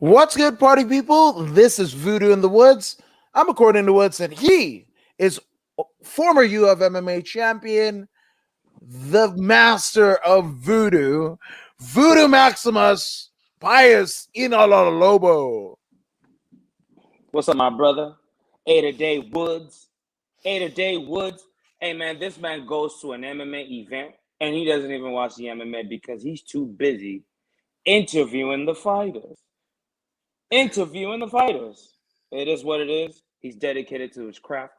What's good, party people? This is Voodoo in the Woods. I'm According in the Woods, and he is former U of MMA champion, the master of voodoo, Voodoo Maximus Pius Inalalobo. What's up, my brother? 8 a day Woods. 8 a day Woods. Hey, man, this man goes to an MMA event and he doesn't even watch the MMA because he's too busy interviewing the fighters. Interviewing the fighters. It is what it is. He's dedicated to his craft,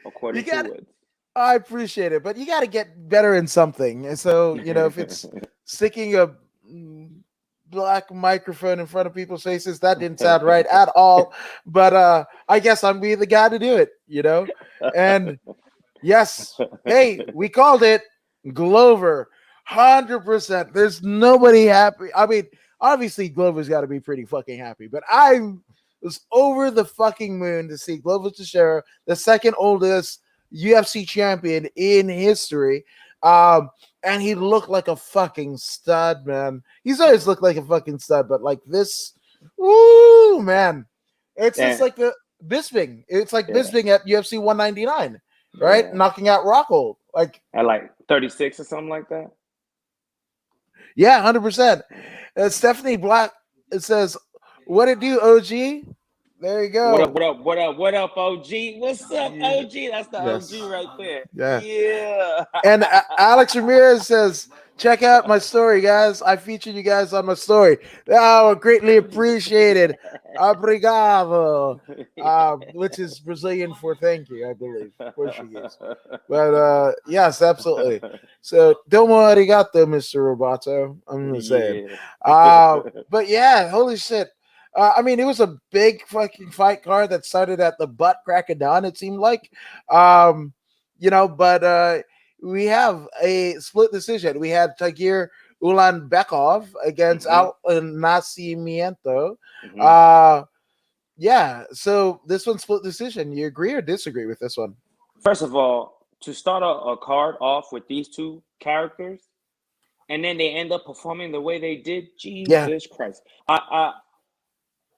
You according to got Woods. I appreciate it, but you got to get better in something. And so, if it's sticking a black microphone in front of people's faces, that didn't sound right at all. But I guess I'm being the guy to do it. And yes, hey, we called it Glover. 100%. There's nobody happy. I mean, obviously Glover's got to be pretty fucking happy, but I was over the fucking moon to see Glover Teixeira, the second oldest UFC champion in history. And he looked like a fucking stud, man. He's always looked like a fucking stud, but like this, woo, man. It's just like the Bisping. It's like Bisping at UFC 199, right? Yeah. Knocking out Rockhold. Like At like 36 or something like that. Yeah, 100%. Stephanie Black, it says, what it do, OG? There you go. What up, OG? What's up, OG? That's the OG right there. Yeah. And Alex Ramirez says, check out my story, guys. I featured you guys on my story. Oh, greatly appreciated. Obrigado. Which is Brazilian for thank you, I believe. Portuguese. But yes, absolutely. So, domo arigato, Mr. Roboto. I'm just saying. But yeah, holy shit. I mean, it was a big fucking fight card that started at the butt crack of dawn, it seemed like. But we have a split decision. We had Tagir Ulanbekov against Al Nascimento. Yeah, so this one's split decision. You agree or disagree with this one? First of all, to start a card off with these two characters, and then they end up performing the way they did, Jesus Christ.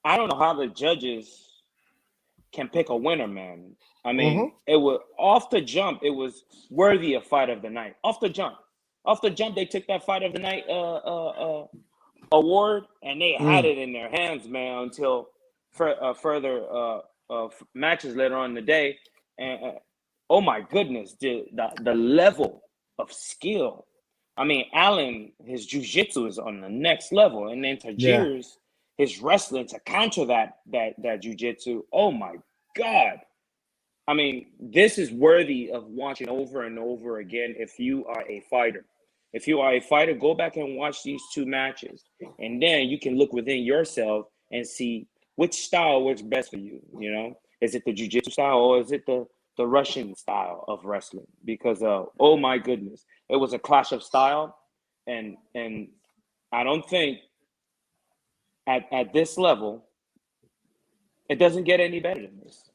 I don't know how the judges can pick a winner, man. I mean, it was off the jump. It was worthy of fight of the night. Off the jump, they took that fight of the night award, and they had it in their hands, man, until further matches later on in the day. And oh my goodness, the level of skill. I mean, Allen, his jiu-jitsu is on the next level, and then Tajir's his wrestling to counter that jiu-jitsu. Oh my God. I mean, this is worthy of watching over and over again if you are a fighter. If you are a fighter, go back and watch these two matches. And then you can look within yourself and see which style works best for you, Is it the jiu-jitsu style or is it the Russian style of wrestling? Because, oh my goodness, it was a clash of style. And I don't think at this level, it doesn't get any better than this.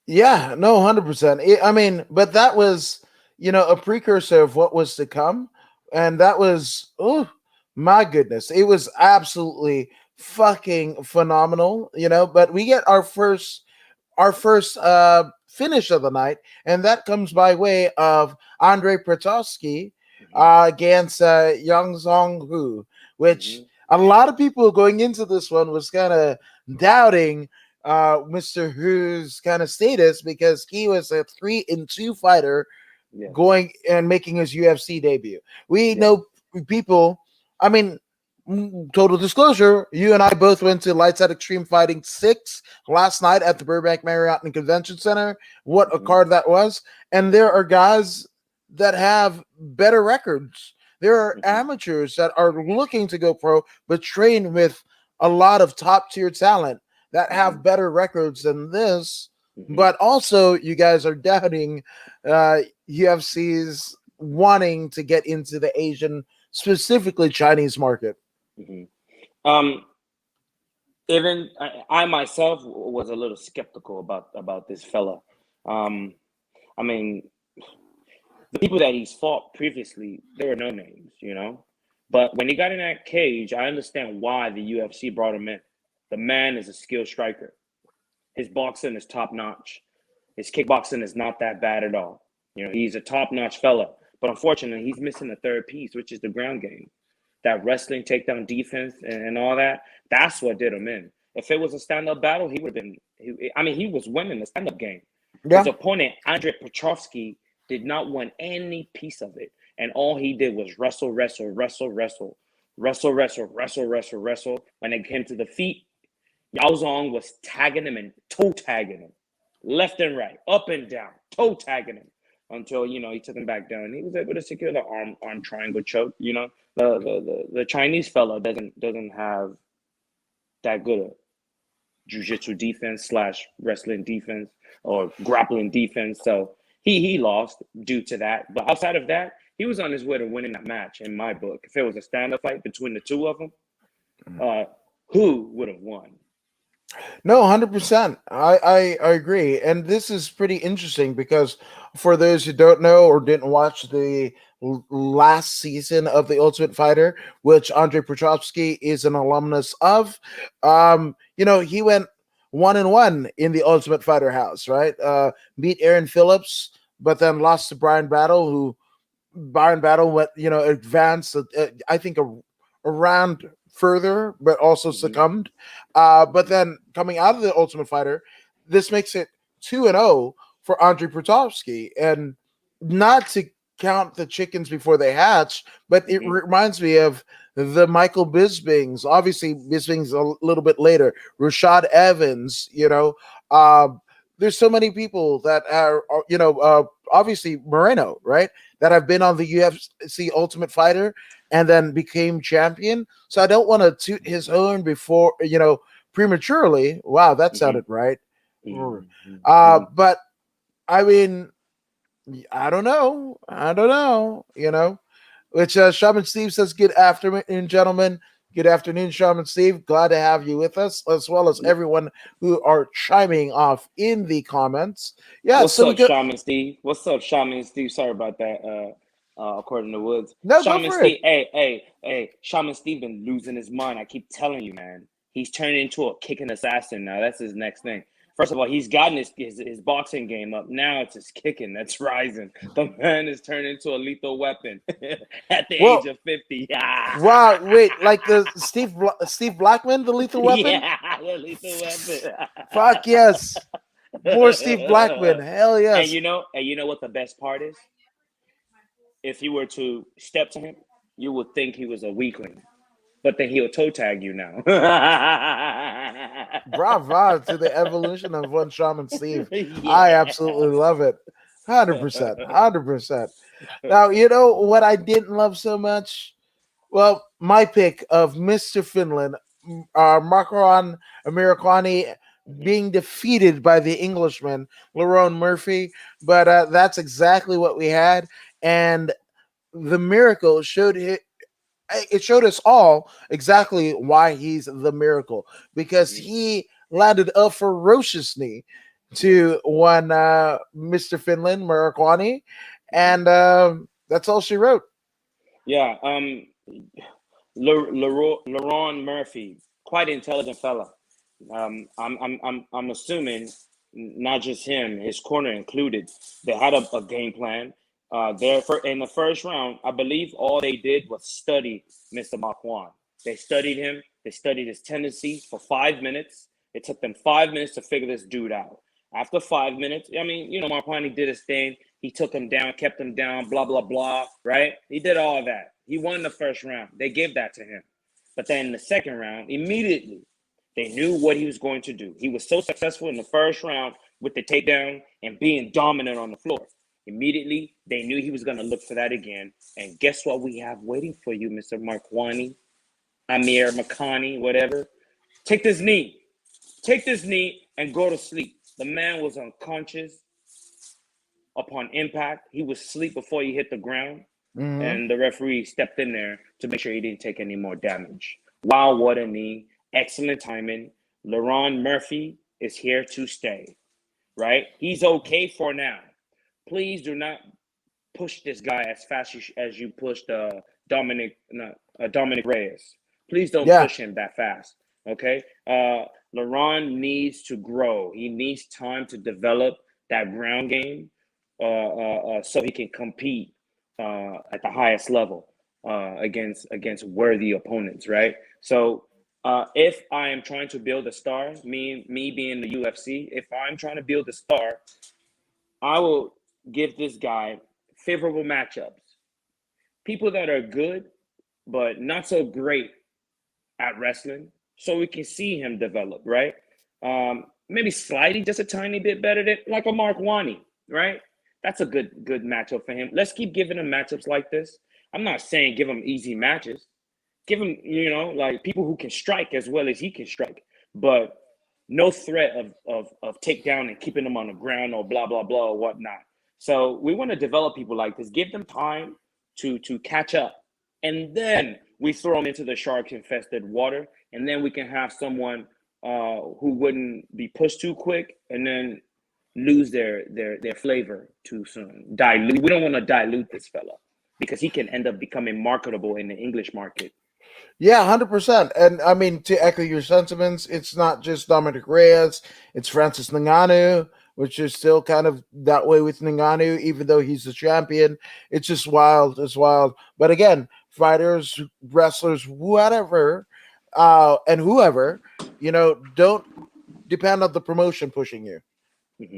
Yeah, no, 100%. I mean, but that was, a precursor of what was to come. And that was, oh, my goodness. It was absolutely fucking phenomenal, but we get our first finish of the night, and that comes by way of Andrei Petroski against Yang Zhonghu, which a lot of people going into this one was kind of doubting Mr. Hu's kind of status because he was a 3-2 fighter going and making his UFC debut. We know people, I mean, total disclosure, you and I both went to Lights Out Extreme Fighting 6 last night at the Burbank Marriott and Convention Center. What a card that was. And there are guys that have better records. There are amateurs that are looking to go pro, but train with a lot of top tier talent that have better records than this. But also, you guys are doubting UFC's wanting to get into the Asian, specifically Chinese market. Even I myself was a little skeptical about this fella. I mean, the people that he's fought previously, there were no names, But when he got in that cage, I understand why the UFC brought him in. The man is a skilled striker. His boxing is top notch. His kickboxing is not that bad at all. You know, he's a top notch fella. But unfortunately, he's missing the third piece, which is the ground game. That wrestling takedown defense and all that. That's what did him in. If it was a stand up battle, he would have been. He was winning the stand up game. His Yeah. opponent, Andre Petrovsky, did not want any piece of it. And all he did was wrestle, wrestle, wrestle, wrestle, wrestle, wrestle, wrestle, wrestle, wrestle. When it came to the feet, Yao Zong was tagging him and toe tagging him, left and right, up and down, toe tagging him until he took him back down. He was able to secure the arm triangle choke. The Chinese fella doesn't have that good a jiu-jitsu defense / wrestling defense or grappling defense. So he lost due to that. But outside of that, he was on his way to winning that match in my book. If it was a stand-up fight between the two of them, who would have won? No, 100%. I agree. And this is pretty interesting because for those who don't know or didn't watch the last season of The Ultimate Fighter, which Andre Petrovsky is an alumnus of, he went 1-1 in the Ultimate Fighter house, right? Beat Aaron Phillips, but then lost to Brian Battle, who Byron Battle went, advanced, I think, a round further, but also succumbed. But then coming out of the Ultimate Fighter, this makes it 2-0 for Andre Protovsky. And not to count the chickens before they hatch, but it reminds me of the Michael Bispings. Obviously, Bisping's a little bit later. Rashad Evans, there's so many people that are obviously Moreno, right? That have been on the UFC Ultimate Fighter and then became champion. So I don't want to toot his horn before, prematurely. Wow, that sounded right. But I mean, I don't know, which Shaman Steve says, good afternoon, gentlemen. Good afternoon, Shaman Steve. Glad to have you with us, as well as everyone who are chiming off in the comments. Yeah, What's up, Shaman Steve? What's up, Shaman Steve? Sorry about that. According to Woods, no, Shaman go for Steve. it. Hey, Shaman Steve been losing his mind. I keep telling you, man. He's turning into a kicking assassin now. That's his next thing. First of all, he's gotten his boxing game up. Now it's his kicking that's rising. The man is turned into a lethal weapon at the age of 50. Wow, wait, like the Steve Blackman, the lethal weapon? Yeah, the lethal weapon. Fuck yes. More Steve Blackman. Hell yes. And you know what the best part is? If you were to step to him, you would think he was a weakling. But then he'll toe tag you now. Bravo to the evolution of one Shaman Steve. Yeah. I absolutely love it. 100%. 100%. Now, you know what I didn't love so much? Well, my pick of Mr. Finland, Marco Americani, being defeated by the Englishman, Lerone Murphy. But that's exactly what we had. And the miracle it showed us all exactly why he's the miracle, because he landed a ferocious knee to one Mr. Finland, Marakwani, and that's all she wrote. Yeah, Leron Murphy, quite intelligent fella. I'm assuming not just him, his corner included. They had a game plan. In the first round, I believe all they did was study Mr. Marquand. They studied him. They studied his tendencies for 5 minutes. It took them 5 minutes to figure this dude out. After 5 minutes, Marquand, he did his thing. He took him down, kept him down, blah, blah, blah, right? He did all that. He won the first round. They gave that to him. But then in the second round, immediately, they knew what he was going to do. He was so successful in the first round with the takedown and being dominant on the floor. Immediately, they knew he was going to look for that again. And guess what we have waiting for you, Mr. Markwani, Amir Makani, whatever? Take this knee. Take this knee and go to sleep. The man was unconscious upon impact. He was asleep before he hit the ground. Mm-hmm. And the referee stepped in there to make sure he didn't take any more damage. Wow, what a knee. Excellent timing. Leron Murphy is here to stay, right? He's okay for now. Please do not push this guy as fast as you pushed Dominic Reyes. Please don't Yeah. push him that fast. Okay. LeBron needs to grow. He needs time to develop that ground game, so he can compete at the highest level against worthy opponents. Right. So if I am trying to build a star, me being the UFC, if I'm trying to build a star, I will give this guy favorable matchups. People that are good, but not so great at wrestling, so we can see him develop, right? Maybe slightly, just a tiny bit better than like a Mark Wani, right? That's a good matchup for him. Let's keep giving him matchups like this. I'm not saying give him easy matches. Give him, like people who can strike as well as he can strike, but no threat of takedown and keeping them on the ground or blah blah blah or whatnot. So we want to develop people like this. Give them time to catch up, and then we throw them into the shark infested water, and then we can have someone who wouldn't be pushed too quick, and then lose their flavor too soon. Dilute. We don't want to dilute this fella because he can end up becoming marketable in the English market. Yeah, 100%. And I mean, to echo your sentiments, it's not just Dominic Reyes, it's Francis Ngannou, which is still kind of that way with Ngannou, even though he's the champion. It's just wild. It's wild. But again, fighters, wrestlers, whatever, and whoever, don't depend on the promotion pushing you.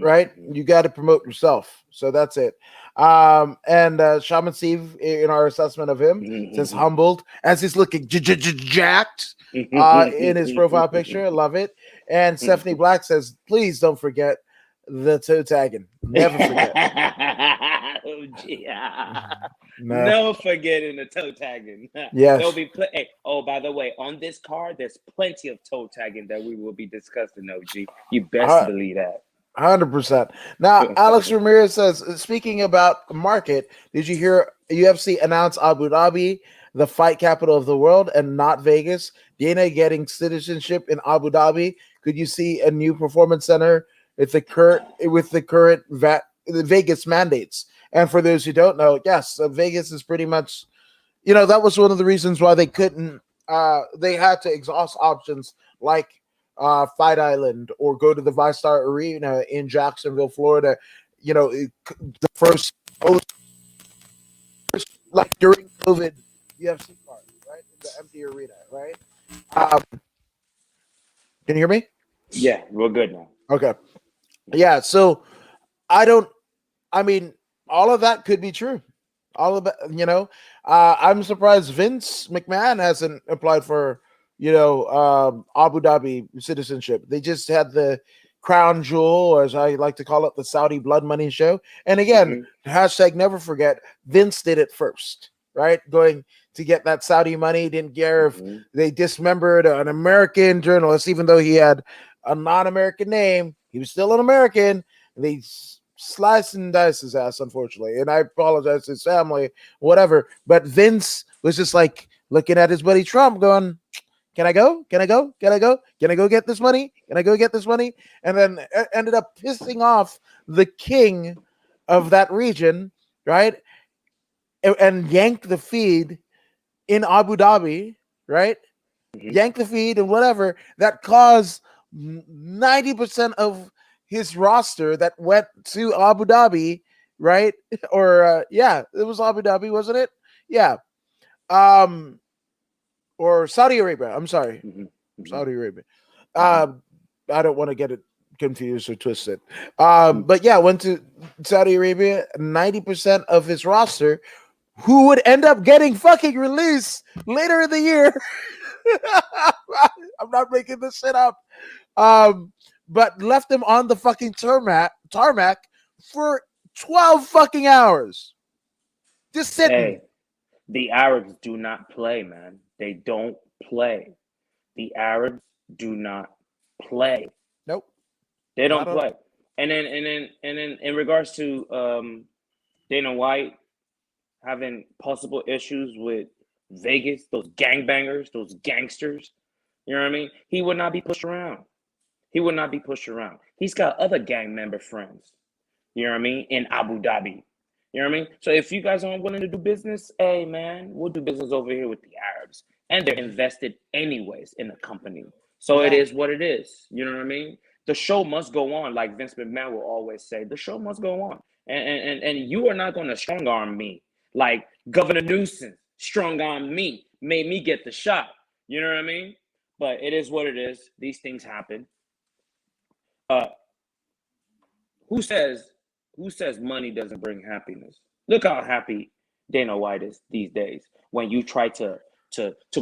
Right? You got to promote yourself. So that's it. And Shaman Steve, in our assessment of him, says humbled as he's looking jacked in his profile picture. Love it. And Stephanie Black says, please don't forget the toe tagging. Never forget. No forgetting the toe tagging. Yes. There'll be by the way, on this card, there's plenty of toe tagging that we will be discussing, OG. You best believe that. 100%. Now, Alex Ramirez says, speaking about market, did you hear UFC announce Abu Dhabi, the fight capital of the world, and not Vegas? Dana getting citizenship in Abu Dhabi. Could you see a new performance center with the current Vegas mandates? And for those who don't know, yes, Vegas is pretty much, that was one of the reasons why they couldn't. They had to exhaust options like Fight Island or go to the ViStar Arena in Jacksonville, Florida. The first like during COVID UFC card, right? In the empty arena, right? Can you hear me? Yeah, we're good now. Okay. Yeah, so I mean, all of that could be true. All of it, I'm surprised Vince McMahon hasn't applied for Abu Dhabi citizenship. They just had the crown jewel, or as I like to call it, the Saudi blood money show. And again, hashtag never forget, Vince did it first, right? Going to get that Saudi money, didn't care if they dismembered an American journalist, even though he had a non-American name, he was still an American. They slice and dice his ass, unfortunately. And I apologize to his family, whatever. But Vince was just like looking at his buddy Trump going, can I go? Can I go? Can I go? Can I go get this money? Can I go get this money? And then ended up pissing off the king of that region, right? And yanked the feed in Abu Dhabi, right? Yanked the feed and whatever. That caused 90% of his roster that went to Abu Dhabi, right? Or it was Abu Dhabi, wasn't it? Yeah. Or Saudi Arabia. I'm sorry. Saudi Arabia. I don't want to get it confused or twisted. But yeah, went to Saudi Arabia. 90% of his roster, who would end up getting fucking released later in the year. I'm not making this shit up. But left him on the fucking tarmac for 12 fucking hours. Just sitting. Hey, the Arabs do not play, man. They don't play. The Arabs do not play. Nope. They don't play. And then in regards to Dana White having possible issues with Vegas, those gangbangers, those gangsters, you know what I mean? He would not be pushed around. He would not be pushed around. He's got other gang member friends, you know what I mean, in Abu Dhabi. You know what I mean? So if you guys aren't willing to do business, hey man, we'll do business over here with the Arabs. And they're invested anyways in the company. So it Yeah. is what it is. You know what I mean? The show must go on, like Vince McMahon will always say. The show must go on. And you are not going to strong arm me. Like Governor Newsom strong arm me, made me get the shot. You know what I mean? But it is what it is. These things happen. Uh, who says money doesn't bring happiness? Look how happy Dana White is these days. When you try to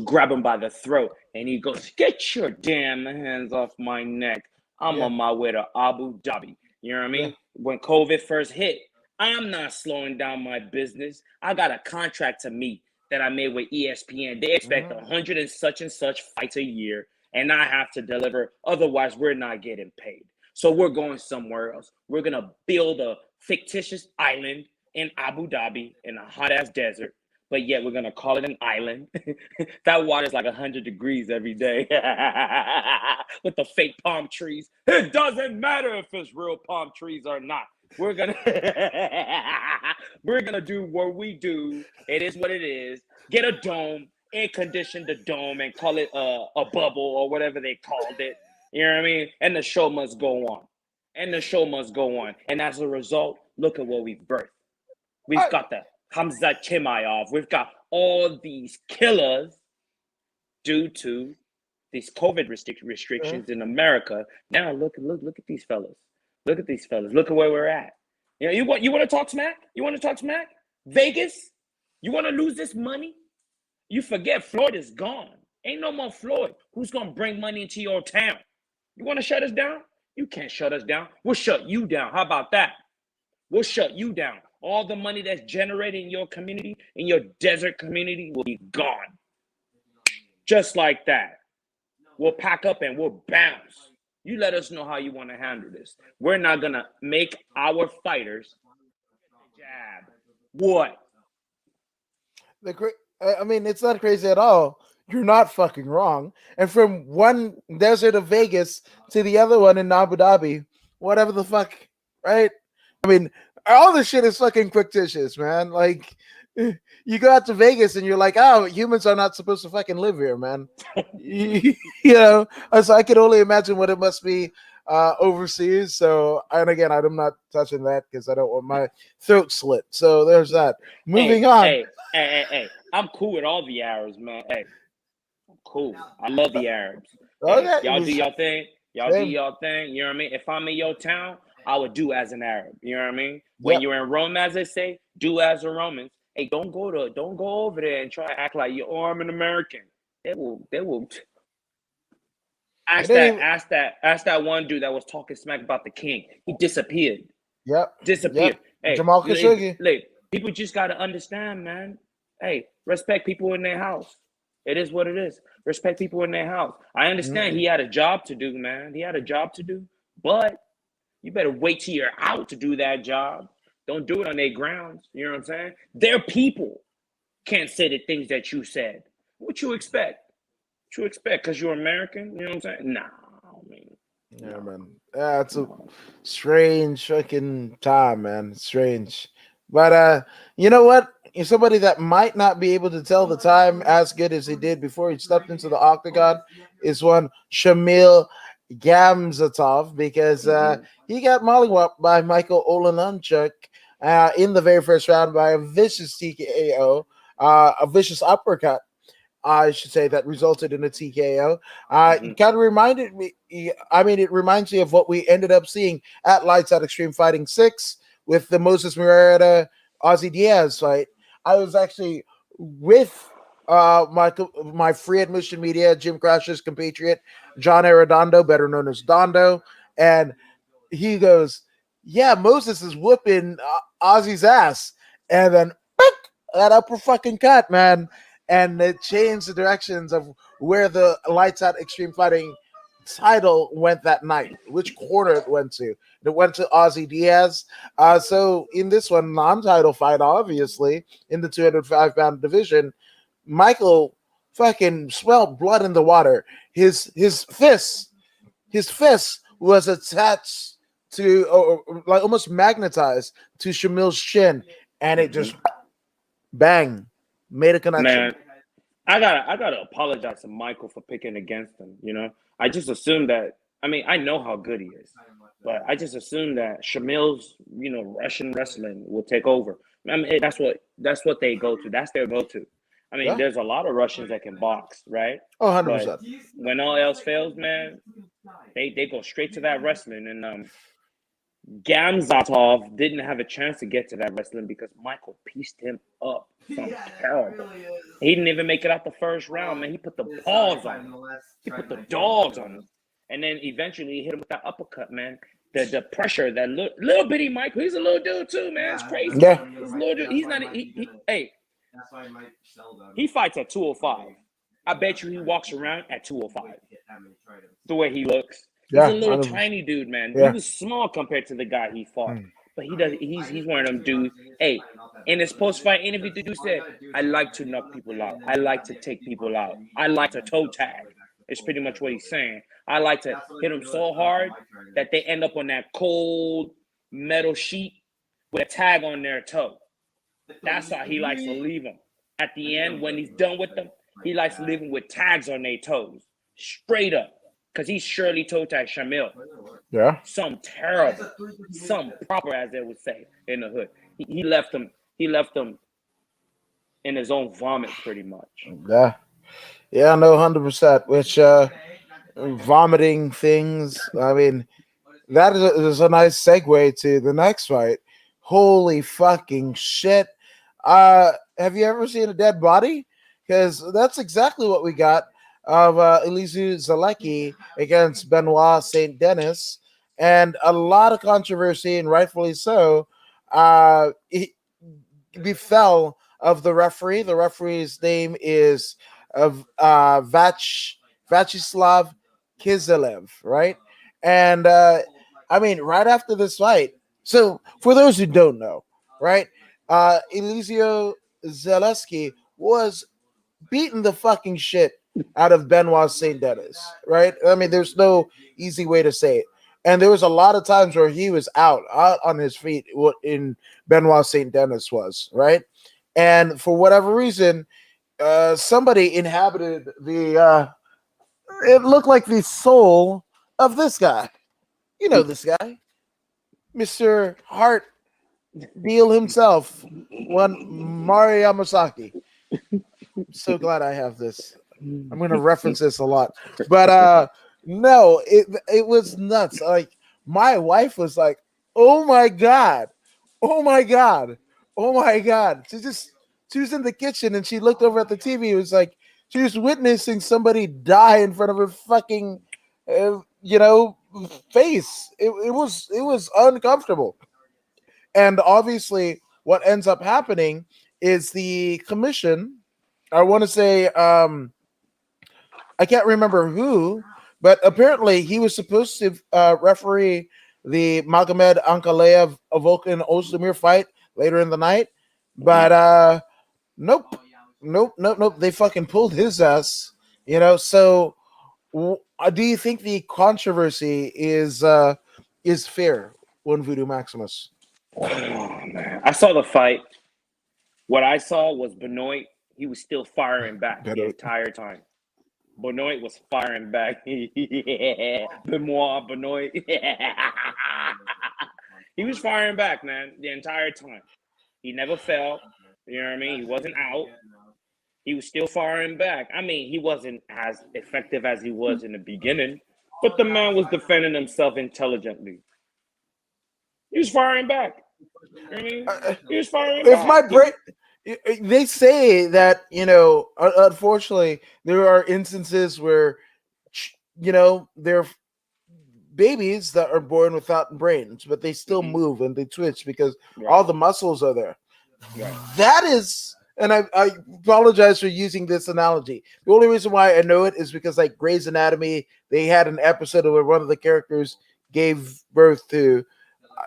grab him by the throat and he goes, "Get your damn hands off my neck. I'm Yeah. on my way to Abu Dhabi." You know what I Yeah. mean? When COVID first hit, I'm not slowing down my business. I got a contract to meet that I made with ESPN. They expect 100 and such fights a year, and I have to deliver. Otherwise, we're not getting paid. So we're going somewhere else. We're going to build a fictitious island in Abu Dhabi in a hot ass desert, but yet we're going to call it an island. That water's like 100 degrees every day with the fake palm trees. It doesn't matter if it's real palm trees or not. We're gonna do what we do. It is what it is. Get a dome, air condition the dome, and call it a bubble or whatever they called it. You know what I mean? And the show must go on. And the show must go on. And as a result, look at what we've birthed. We've got the Hamza Chimaev. We've got all these killers due to these COVID restrictions in America. Now look at these fellas. Look at these fellas. Look at where we're at. You know, you want to talk smack? You want to talk smack? Vegas? You want to lose this money? You forget Floyd is gone. Ain't no more Floyd. Who's gonna bring money into your town? You want to shut us down? You can't shut us down. We'll shut you down. How about that? We'll shut you down. All the money that's generated in your community, in your desert community, will be gone. Just like that. We'll pack up and we'll bounce. You let us know how you want to handle this. We're not going to make our fighters jab. What? I mean, it's not crazy at all. You're not fucking wrong. And from one desert of Vegas to the other one in Abu Dhabi, whatever the fuck, right? I mean, all this shit is fucking fictitious, man. Like, you go out to Vegas and you're like, oh, humans are not supposed to fucking live here, man. You know, so I can only imagine what it must be overseas. So, and again, I'm not touching that because I don't want my throat slit. So there's that. Moving on. Hey. I'm cool with all the Arabs, man. Hey, I'm cool. I love the Arabs. Okay. Hey, y'all do your thing. Y'all Same. do your thing. You know what I mean? If I'm in your town, I would do as an Arab. You know what I mean? When you're in Rome, as they say, do as a Roman. Hey, don't go over there and try to act like I'm an American. They will ask that one dude that was talking smack about the king. He disappeared. Disappeared. Hey, Jamal Khashoggi. Like, people just gotta understand, man. Hey, respect people in their house. It is what it is. Respect people in their house. I understand he had a job to do, man. He had a job to do, but you better wait till you're out to do that job. Don't do it on their grounds. You know what I'm saying? Their people can't say the things that you said. What you expect? What you expect? Because you're American? You know what I'm saying? Nah, I mean. Yeah, man. Yeah, it's a strange fucking time, man. Strange. But you know what? You're somebody that might not be able to tell the time as good as he did before he stepped into the octagon is one Shamil Gamzatov, because he got mollywopped by Michael Olenchuk in the very first round by a vicious TKO, a vicious uppercut, I should say, that resulted in a TKO. It kind of reminded me, I mean, it reminds me of what we ended up seeing at Lights Out Extreme Fighting 6 with the Moses Moreira Ozzy Diaz fight. I was actually with my free admission media, Jim Crash's compatriot, John Arredondo, better known as Dondo, and he goes, yeah, Moses is whooping Ozzy's ass. And then that upper fucking cut, man. And it changed the directions of where the Lights Out Extreme Fighting title went that night, which corner it went to. It went to Ozzy Diaz. So in this one, non-title fight, obviously, in the 205-pound division, Michael fucking smelled blood in the water. His fist was attached to, like almost magnetized to Shamil's chin, and it just bang made a connection. Man, I gotta apologize to Michael for picking against him. I just assumed that. I mean, I know how good he is, but I just assumed that Shamil's Russian wrestling will take over. I mean, that's what they go to. That's their go-to. I mean, Yeah. there's a lot of Russians that can box, right? Oh, But 100%. when all else fails, man, they go straight to that wrestling. And Gamzatov didn't have a chance to get to that wrestling because Michael pieced him up some terrible. He didn't even make it out the first round, man. He put the paws on him. He put the dogs on him. And then eventually he hit him with that uppercut, man. The pressure, that little bitty Michael, he's a little dude too, man. It's crazy. Yeah. He's a little dude. He's not, hey, he fights at 205. I bet you he walks around at 205. The way he looks. He's Yeah, a little 100%. tiny dude, man. Yeah. He was small compared to the guy he fought. But he's one of them dudes. Hey, in his post-fight interview, the dude said, I like to knock people out. I like to take people out. I like to toe tag. It's pretty much what he's saying. I like to hit them so hard that they end up on that cold metal sheet with a tag on their toe. That's how he likes to leave them. At the end, when he's done with them, he likes to leave them with tags on their toes. Straight up. Because he surely toe tagged Shamil. Yeah. Some terrible. Some proper, as they would say in the hood. He left them in his own vomit, pretty much. Yeah. Yeah, no, 100%. Which vomiting things. I mean, that is a nice segue to the next fight. Holy fucking shit! Have you ever seen a dead body? Because that's exactly what we got of Elizeu Zaleki against Benoit Saint Denis, and a lot of controversy, and rightfully so. He befell of the referee. The referee's name is Vachislav Kiselev, right? And I mean, right after this fight. So, for those who don't know, right, Elizeu Zaleski was beating the fucking shit out of Benoit Saint Denis, right? I mean, there's no easy way to say it. And there was a lot of times where he was out on his feet. What in Benoit Saint Denis was, right? And for whatever reason, somebody inhabited the. It looked like the soul of this guy. You know this guy, Mr. Heart Deal himself, one Mari Yamasaki. I'm so glad I have this. I'm going to reference this a lot, but no, it was nuts. Like my wife was like, "Oh my god, oh my god, oh my god!" She was in the kitchen and she looked over at the TV. It was like she was witnessing somebody die in front of her fucking, face. It was uncomfortable, and obviously, what ends up happening is the commission. I want to say, I can't remember who, but apparently he was supposed to referee the Magomed Ankalaev Volkan Ozdemir fight later in the night, but nope, nope. They fucking pulled his ass, So, do you think the controversy is fair, One Voodoo Maximus? Oh, man. I saw the fight. What I saw was Benoit. He was still firing back the entire time. Benoit was firing back. Benoit. He was firing back, man, the entire time. He never fell. You know what I mean? He wasn't out. He was still firing back. I mean, he wasn't as effective as he was in the beginning, but the man was defending himself intelligently. He was firing back. You know what I mean? He was firing If back. my brain, they say that unfortunately there are instances where there are babies that are born without brains, but they still move and they twitch because all the muscles are there. Right. That is, and I apologize for using this analogy. The only reason why I know it is because, like Grey's Anatomy, they had an episode where one of the characters gave birth to,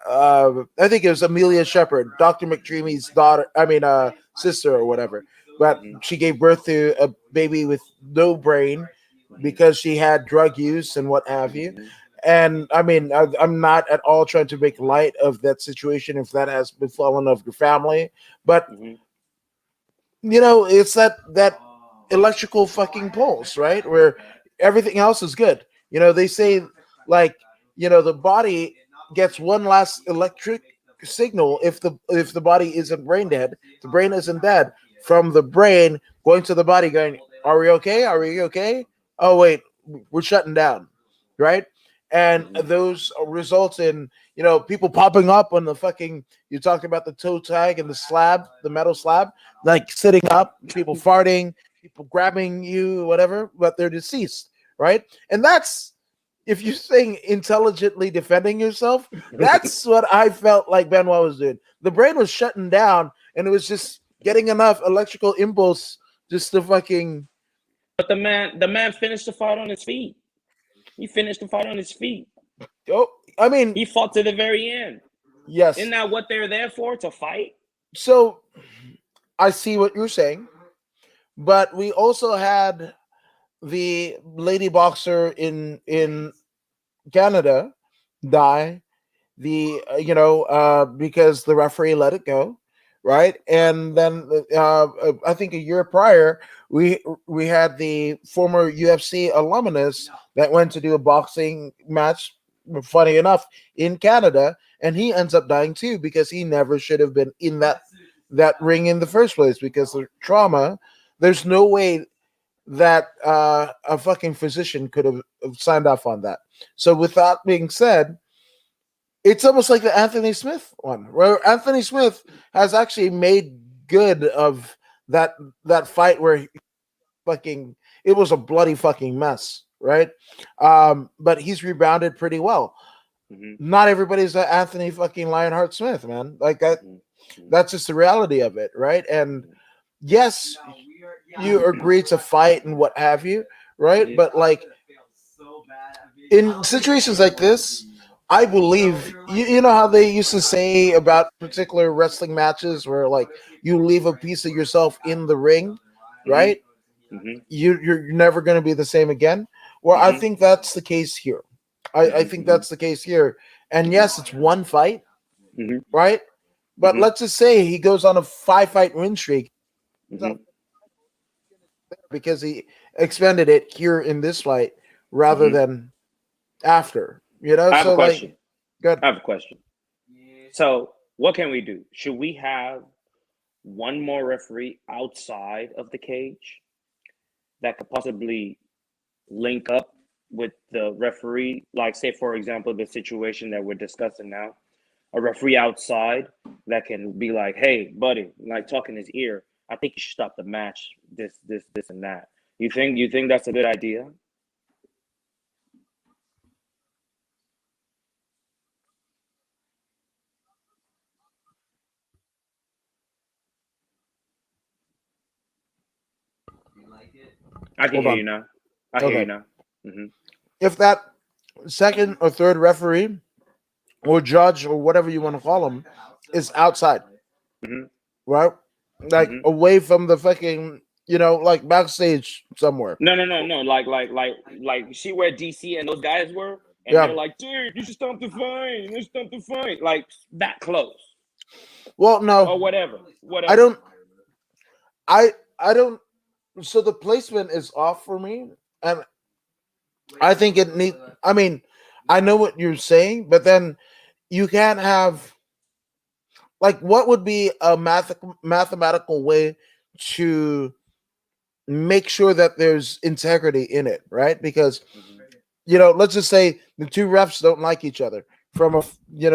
I think it was Amelia Shepherd, Dr. McDreamy's daughter. I mean, sister or whatever. But she gave birth to a baby with no brain because she had drug use and what have you. And I mean, I'm not at all trying to make light of that situation if that has befallen of your family, but Mhm. it's that electrical fucking pulse, right? Where everything else is good. They say like, the body gets one last electric signal if the body isn't brain dead, the brain isn't dead, from the brain going to the body going, are we okay? Are we okay? Oh wait, we're shutting down, right? And Mhm. those result in people popping up on the fucking, you talked about the toe tag and the slab, the metal slab, like sitting up, people farting, people grabbing you, whatever, but they're deceased, right? And that's, if you're saying intelligently defending yourself, that's what I felt like Benoit was doing. The brain was shutting down, and it was just getting enough electrical impulse just to fucking. But the man finished the fight on his feet. He finished the fight on his feet. Oh, I mean, He fought to the very end. Isn't yes. that what they're there for? To fight? So I see what you're saying, but we also had the lady boxer in Canada die, because the referee let it go, right? And then I think a year prior, we had the former UFC alumnus that went to do a boxing match, funny enough, in Canada, and he ends up dying too because he never should have been in that ring in the first place because of trauma. There's no way that a fucking physician could have signed off on that. So with that being said, it's almost like the Anthony Smith one, where Anthony Smith has actually made good of that that fight where fucking, it was a bloody fucking mess, right? But he's rebounded pretty well. Mhm. Not everybody's a Anthony fucking Lionheart Smith, man. Like that. Mhm. Mhm. That's just the reality of it, right? And yes, you agree to fight and what have you, right? Mhm. But like in situations like this, I believe you know how they used to say about particular wrestling matches where like you leave a piece of yourself in the ring, Mhm. right? Mhm. You're never going to be the same again. Well, I Mhm. think that's the case here. I Mhm. think that's the case here. And Mhm. yes, it's one fight, Mhm. right? But Mhm. let's just say he goes on a 5 fight win streak Mhm. because he expended it here in this fight rather Mhm. than after. You know, I have a so like, question. good. I have a question. So, what can we do? Should we have one more referee outside of the cage that could possibly link up with the referee? Like, say, for example, the situation that we're discussing now, a referee outside that can be like, "Hey, buddy," like talk in his ear. I think you should stop the match. This, and that. You think that's a good idea? I can Hold hear you on. now. I hear you Okay. now. Mhm. If that second or third referee or judge or whatever you want to call him is outside, Mhm. right? Like Mhm. away from the fucking, like backstage somewhere. No, no, no, no. Like, see where DC and those guys were, and they're Yeah. like, "Dude, you should stop the fight. You should stop the fight." Like that close Well, no, or whatever, I whatever. don't. I don't. So the placement is off for me, and I think it need. I mean, I know what you're saying, but then you can't have, like, what would be a mathematical way to make sure that there's integrity in it, right? Because Mhm. let's just say the two refs don't like each other from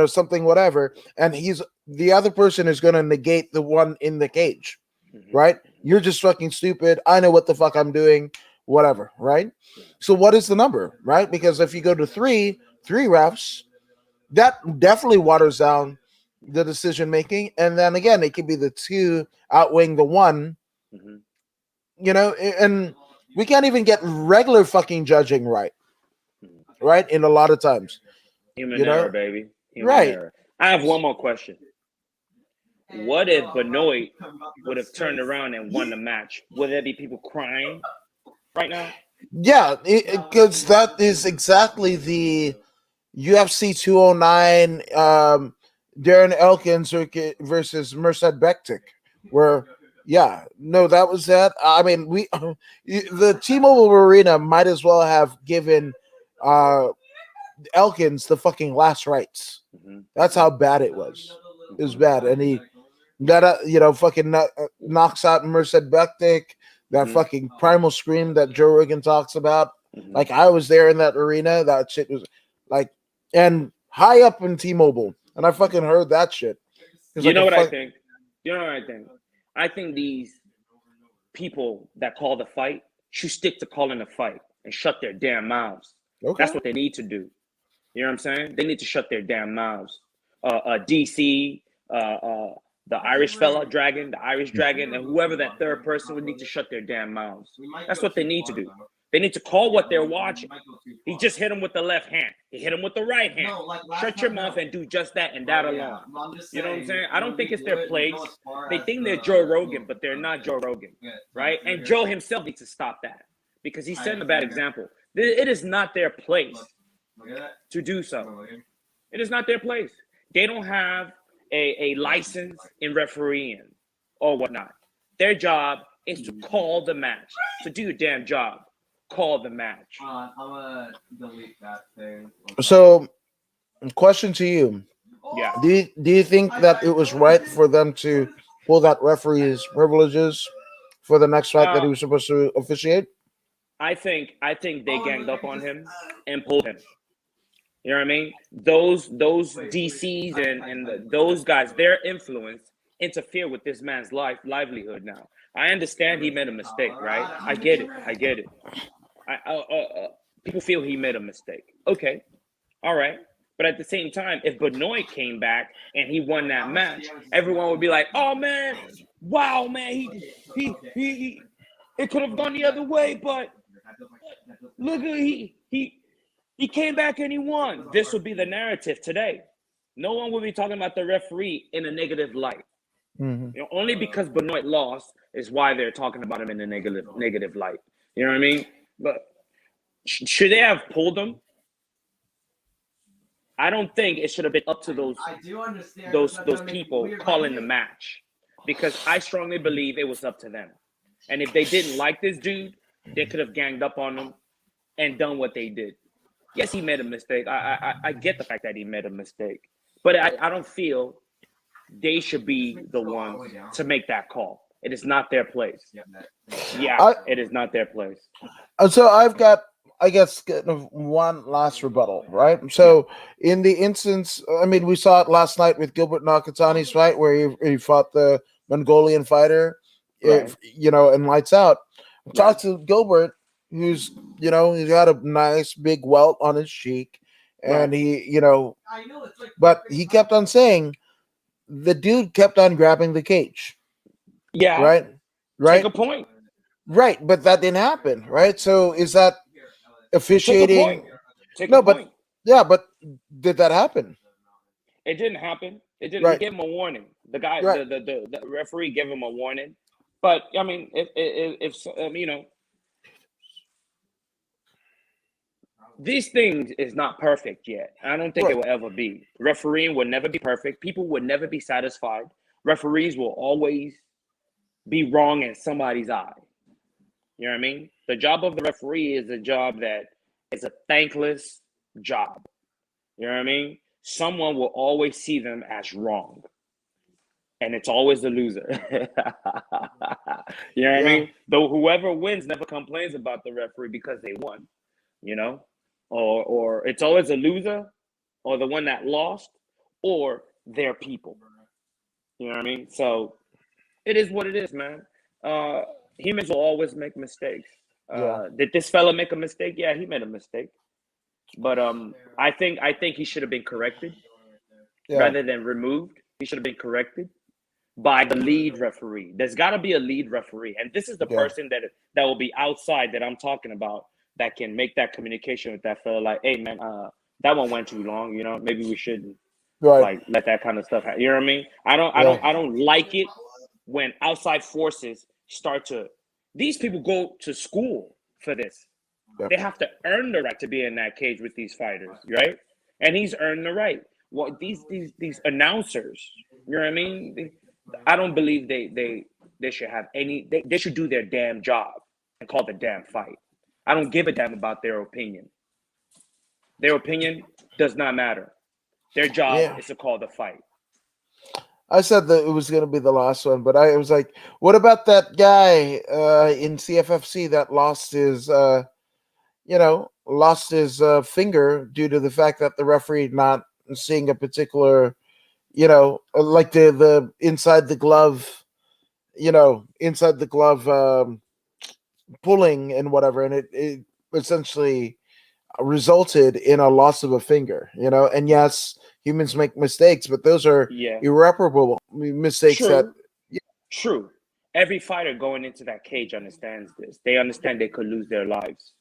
something whatever, and he's the other person is going to negate the one in the cage, Mhm. right? You're just fucking stupid. I know what the fuck I'm doing, Mhm. whatever, right? So what is the number, right? Because if you go to three refs, that definitely waters down the decision making, and then again, it could be the two outweighing the one, Mhm. and we can't even get regular fucking judging right, Mhm. right? In a lot of times, Human you error, know, baby. Human right? error. I have one more question. What if Benoit would have turned around and won the match? Would there be people crying right now? Yeah, because that is exactly UFC 209, Darren Elkins versus Merced Bektik, where no, that was that. I mean, the T-Mobile Arena might as well have given uh Elkins the fucking last rites. That's how bad it was. It was bad, and he got fucking knocks out Merced Bektik. That fucking primal scream that Joe Rogan talks about. Like, I was there in that arena. That shit was like, and high up in T-Mobile, and I fucking heard that shit. You know what I think? You know what I think? I think these people that call the fight should stick to calling the fight and shut their damn mouths. Okay. That's what they need to do. You know what I'm saying? They need to shut their damn mouths. DC, the Irish fella, Dragon, the Irish Dragon, and whoever that third person would need to shut their damn mouths. That's what they need to do. They need to call what they're watching. He just hit him with the left hand. He hit him with the right hand. Shut your mouth and do just that and that alone. You know what I'm saying? I don't think it's their place. They think they're Joe Rogan, but they're not Joe Rogan, right? And Joe himself needs to stop that because he's setting a bad example. It is not their place to do so. It is not their place. They don't have a license in refereeing or whatnot. Their job is to call the match. So do your damn job. Call the match. I'm gonna delete that thing. So, question to you. Yeah. Do you think that it was right for them to pull that referee's privileges for the next fight that he was supposed to officiate? I think they ganged up on him and pulled him. You know what I mean? Those DCs and those guys, their influence interfere with this man's livelihood now. I understand he made a mistake, right? I get it. People feel he made a mistake. Okay, all right. But at the same time, if Benoit came back and he won that match, everyone would be like, "Oh man, wow, man, he it could have gone the other way, but look, he came back and he won." This would be the narrative today. No one will be talking about the referee in a negative light. Mm-hmm. You know, only because Benoit lost is why they're talking about him in a negative light. You know what I mean? But should they have pulled him? I don't think it should have been up to those people calling the match, because I strongly believe it was up to them. And if they didn't like this dude, they could have ganged up on him and done what they did. Yes, he made a mistake. I get the fact that he made a mistake, but I don't feel they should be the ones to make that call. It is not their place. It is not their place. So I've got, I guess, one last rebuttal, right? So in the instance, I mean, we saw it last night with Gilbert Nakatani's fight where he fought the Mongolian fighter, Right. And lights out. Talk to Gilbert, who's, he's got a nice big welt on his cheek, and he, but he kept on saying the dude kept on grabbing the cage. Yeah. Right. Take a point. Right, but that didn't happen, right? So is that officiating? Take a point. But did that happen? It didn't happen. It didn't. Right. He gave him a warning. The guy, Right. the referee gave him a warning. But I mean, if these things is not perfect yet. I don't think it will ever be. Refereeing will never be perfect. People will never be satisfied. Referees will always be wrong in somebody's eye. You know what I mean? The job of the referee is a job that is a thankless job. You know what I mean? Someone will always see them as wrong. And it's always the loser. You know what I mean? Though whoever wins never complains about the referee because they won, or it's always a loser, or the one that lost, or their people. You know what I mean? So it is what it is, man. Humans will always make mistakes. Did this fella make a mistake? Yeah, he made a mistake. But I think he should have been corrected rather than removed. He should have been corrected by the lead referee. There's got to be a lead referee, and this is the person that will be outside that I'm talking about, that can make that communication with that fella. Like, hey man, that one went too long. Maybe we shouldn't like let that kind of stuff happen. You know what I mean? I don't like it when outside forces start to. These people go to school for this. They have to earn the right to be in that cage with these fighters, right? and he's earned the right. Well, these announcers, you know what I mean? I don't believe they should have any. They should do their damn job and call the damn fight. I don't give a damn about their opinion. Their opinion does not matter. Their job Yeah. is to call the fight. I said that it was going to be the last one, but I was like, what about that guy in CFFC that lost his, finger due to the fact that the referee not seeing a particular, like the inside the glove pulling and whatever, and it essentially resulted in a loss of a finger, and yes, humans make mistakes, but those are Yeah, irreparable mistakes that. true, true. Every fighter going into that cage understands this. They understand they could lose their lives.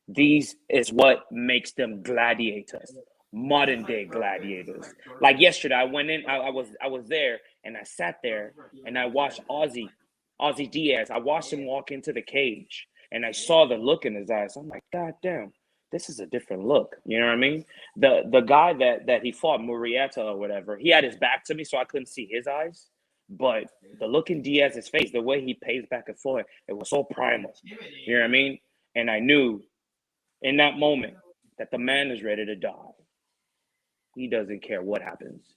These is what makes them gladiators, modern day gladiators. Like yesterday, I went in. I was there, and I sat there, and I watched Ozzy Diaz. I watched him walk into the cage, and I saw the look in his eyes. I'm like, God damn, this is a different look. You know what I mean? The guy that he fought, Murrieta or whatever, he had his back to me, so I couldn't see his eyes. But the look in Diaz's face, the way he paced back and forth, it was so primal. You know what I mean? And I knew in that moment that the man is ready to die. He doesn't care what happens.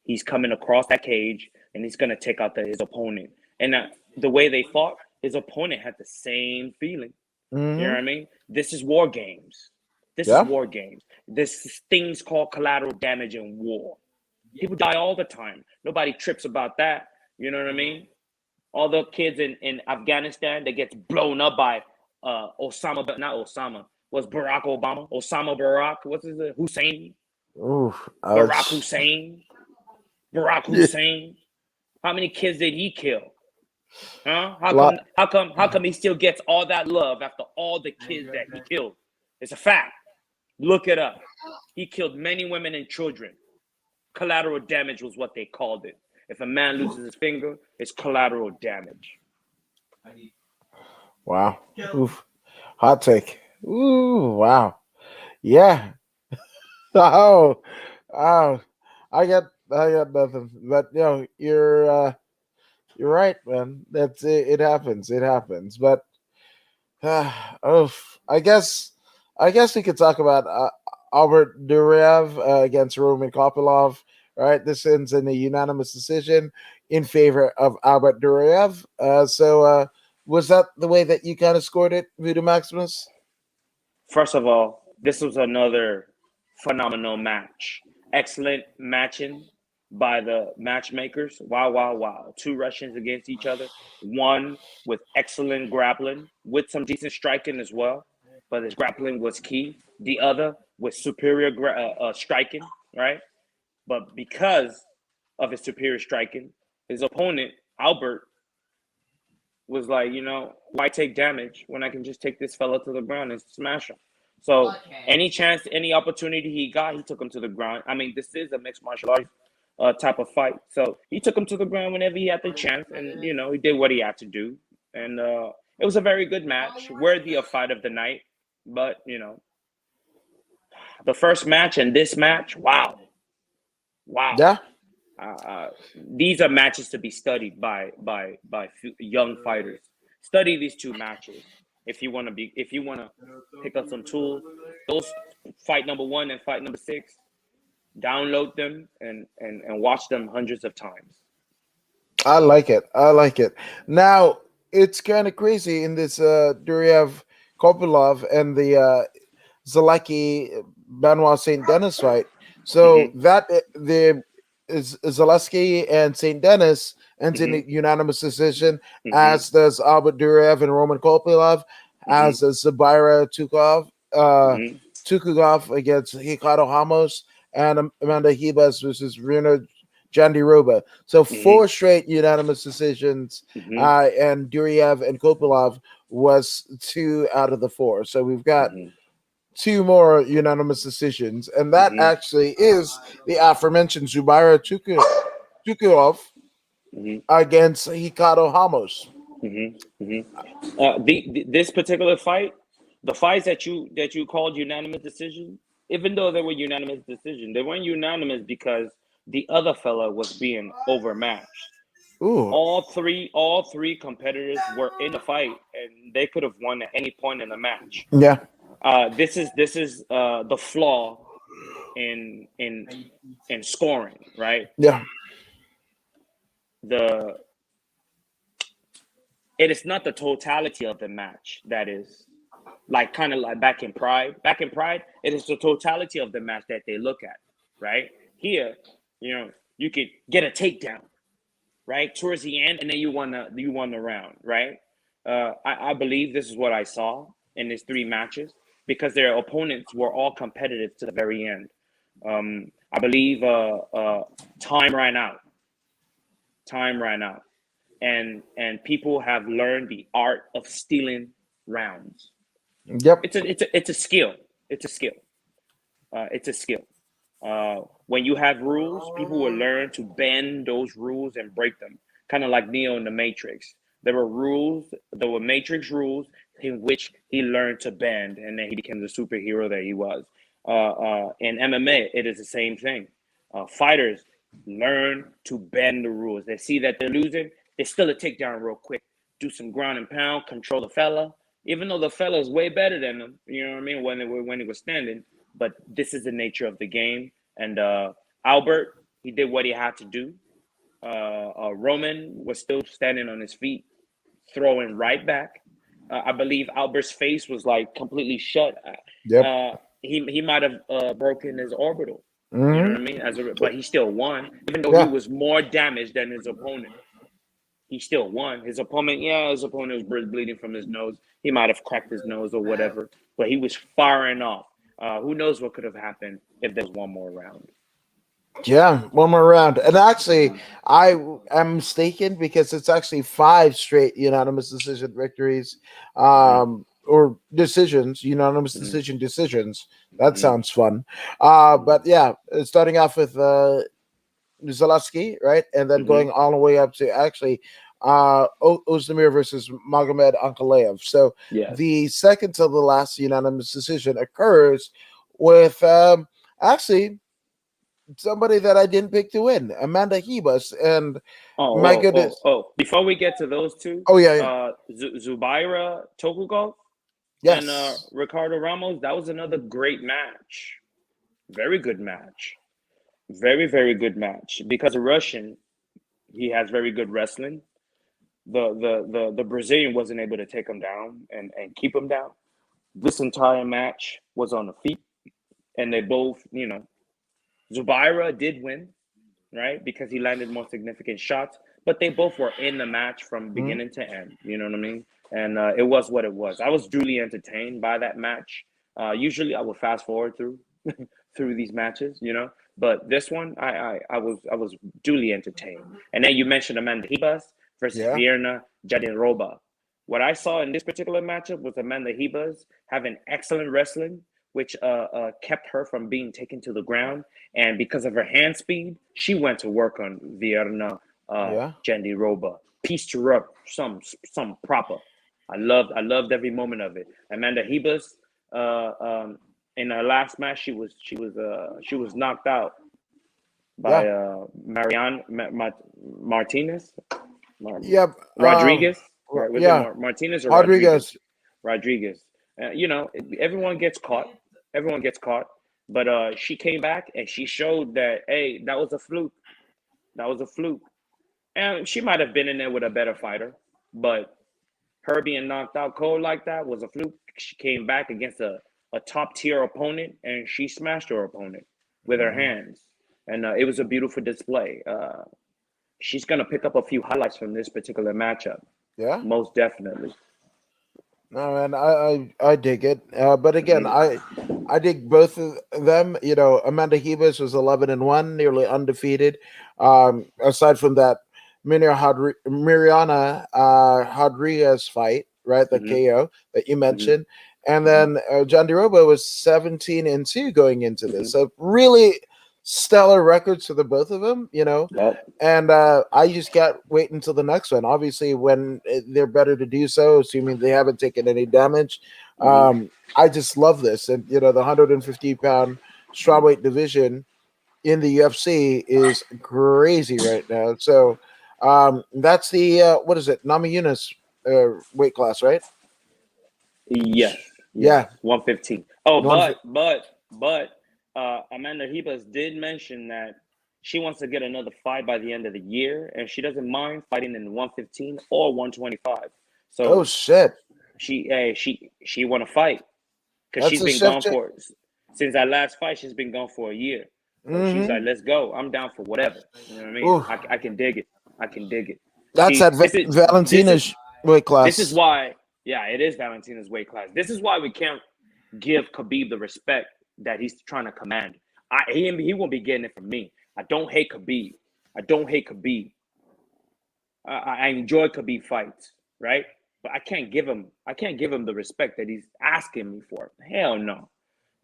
He's coming across that cage and he's going to take out his opponent. And the way they fought, his opponent had the same feeling. You know what I Mhm. mean? This is war games. This is Yeah. war games. This is things called collateral damage in war. People die all the time. Nobody trips about that. You know what I mean? All the kids in Afghanistan that gets blown up by Osama, but not Osama. Was Barack Obama? Osama Barack? What's his name? Hussein? Oof. Barack Hussein? Barack Yeah. Hussein? How many kids did he kill? Huh? How come? Lot. How come? How come he still gets all that love after all the kids that he killed? It's a fact. Look it up. He killed many women and children. Collateral damage was what they called it. If a man loses his finger, it's collateral damage. Wow. Oof. Hot take. Ooh. Wow. Yeah. Oh. Oh. I got nothing. But you're right, man. That's it. It happens. It happens. But I guess we could talk about Albert Duraev against Roman Kopylov. Right, this ends in a unanimous decision in favor of Albert Duraev. So, was that the way that you kind of scored it, Voodoo Maximus? First of all, this was another phenomenal match. Excellent matching by the matchmakers. Wow, wow, wow. Two Russians against each other. One with excellent grappling, with some decent striking as well, but his grappling was key. The other with superior striking, right? But because of his superior striking, his opponent, Albert, was like, why take damage when I can just take this fella to the ground and smash him? So any chance, any opportunity he got, he took him to the ground. I mean, this is a mixed martial arts type of fight. So he took him to the ground whenever he had the chance, and he did what he had to do. And it was a very good match, worthy of fight of the night. But the first match and this match, wow, wow. Yeah, These are matches to be studied by young fighters. Study these two matches if you want to pick up some tools. Those fight number 1 and fight number 6. Download them and watch them hundreds of times. I like it. I like it. Now it's kind of crazy in this Duraev Kopylov and the Zaleki Benoit Saint Denis fight. So Hmm. that the is Zaleski and Saint Denis ends in a Hmm. unanimous decision, Hmm. as does Albert Duraev and Roman Kopylov, Hmm. as does Zabira Hmm. Tukugov against Hikaru Hamos, and Amanda Hibas versus Runa Jandiroba. So Hmm. four straight unanimous decisions, Hmm. and Duraev and Kopylov was two out of the four. So we've got Hmm. two more unanimous decisions, and that Hmm. actually is the aforementioned Zubaira Tukulov Hmm. against Hikaru Hamos. Hmm. Hmm. This particular fight, the fights that you called unanimous decision, even though they were unanimous decision, they weren't unanimous because the other fella was being overmatched. Ooh. All three competitors were in the fight, and they could have won at any point in the match. Yeah. This is the flaw in scoring, right? Yeah. The It is not the totality of the match that is like kind of like back in Pride. Back in Pride, it is the totality of the match that they look at, right? Here, you could get a takedown, right, towards the end, and then you won the round, right? I believe this is what I saw in these three matches because their opponents were all competitive to the very end. I believe time ran out. Time ran out, and people have learned the art of stealing rounds. Yep. It's a skill. It's a skill. It's a skill. When you have rules, people will learn to bend those rules and break them. Kind of like Neo in the Matrix. There were rules, there were Matrix rules in which he learned to bend, and then he became the superhero that he was. In MMA, it is the same thing. Fighters learn to bend the rules. They see that they're losing, they still a takedown real quick, do some ground and pound, control the fella, even though the fella is way better than them. You know what I mean? When he was standing, but this is the nature of the game. And Albert, he did what he had to do. Roman was still standing on his feet, throwing right back. I believe Albert's face was like completely shut. Yep. He might have broken his orbital. You know what I Hmm. mean? But he still won, even though he Yeah. was more damaged than his opponent. He still won. His opponent was bleeding from his nose. He might have cracked his nose or whatever, but he was firing off. Who knows what could have happened if there's one more round? Yeah, one more round. And actually, I am mistaken because it's actually five straight unanimous decision victories, Mm-hmm. or decisions, unanimous Mm-hmm. decisions. That Mm-hmm. sounds fun. But yeah, starting off with Zaleski, right? And then Mm-hmm. going all the way up to actually Ozdemir versus Magomed Ankalaev. So Yes. the second to the last unanimous decision occurs with actually somebody that I didn't pick to win, Amanda Hebus. And Oh, my oh, oh, goodness. oh. Before we get to those two, Oh, yeah, yeah. Zubaira Tokugov and Yes. Ricardo Ramos, that was another great match. Very good match. Very, very good match. Because a Russian, he has very good wrestling. The Brazilian wasn't able to take him down and keep him down. This entire match was on the feet, and they both, Zubaira did win, right? Because he landed more significant shots, but they both were in the match from Mhm. beginning to end. You know what I mean? And it was what it was. I was duly entertained by that match. Usually, I would fast forward through through these matches, but this one, I was duly entertained. And then you mentioned Amanda Ribas versus Yeah. Vierna Jadiroba. What I saw in this particular matchup was Amanda Ribas having excellent wrestling, which kept her from being taken to the ground. And because of her hand speed, she went to work on Vierna Yeah. Jandiroba, pieced her up some proper. I loved every moment of it. Amanda Ribas, uh, um, in her last match, she was knocked out by Yeah. Martinez, Yep. Rodriguez, right? Was it Yeah. Martinez or Rodriguez? Rodriguez. Rodriguez. Everyone gets caught. Everyone gets caught. But she came back and she showed that, hey, that was a fluke. That was a fluke. And she might have been in there with a better fighter, but her being knocked out cold like that was a fluke. She came back against a top tier opponent and she smashed her opponent with her Mhm. hands. And it was a beautiful display. She's going to pick up a few highlights from this particular matchup, Yeah. most definitely. No, man, I dig it. But again, Mm-hmm. I dig both of them. Amanda Hebus was 11-1, nearly undefeated. Aside from that, Miriana Rodriguez fight, right? The Mm-hmm. KO that you Mm-hmm. mentioned, and Mm-hmm. then John DeRoba was 17-2 going into Mm-hmm. this. So really stellar records for the both of them. Yep. And I just can't wait until the next one. Obviously, when they're better to do so, assuming they haven't taken any damage. I just love this, and the 150-pound strawweight division in the UFC is crazy right now. So that's the what is it, Namajunas weight class, right? Yes, yes, Yeah, 115. Oh, one. but Amanda Ribas did mention that she wants to get another fight by the end of the year, and she doesn't mind fighting in 115 or 125. Oh So shit, she want to fight because that's she's a been chef. gone for since that last fight. She's been gone for a year, so she's Mm-hmm. like, "Let's go. I'm down for whatever." You know what I mean? Ooh, I can dig it. I can dig it. that's See, at Valentina's weight this is class. why. Yeah, it is Valentina's weight class. This is why we can't give Khabib the respect that he's trying to command. He won't be getting it from me. I don't hate Khabib. I don't hate Khabib. I enjoy Khabib fights, right? But I can't give him the respect that he's asking me for. Hell no.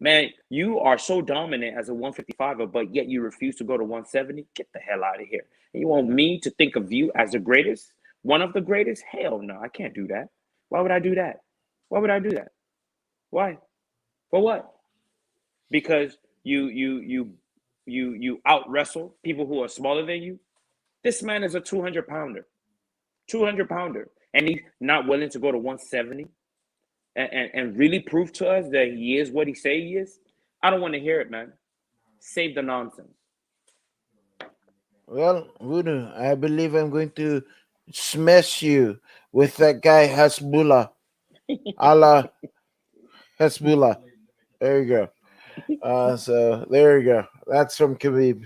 Man, you are so dominant as a 155er, but yet you refuse to go to 170. Get the hell out of here. And you want me to think of you as the greatest? One of the greatest? Hell no, I can't do that. Why would I do that? Why would I do that? Why? For what? Because you out wrestle people who are smaller than you. This man is a 200 pounder, 200 pounder, and he's not willing to go to 170 and really prove to us that he is what he say he is. I don't want to hear it, man. Save the nonsense. Well, Voodoo, I believe I'm going to smash you with that guy Hasbullah. Allah Hasbullah. There you go. So there you go. That's from Khabib.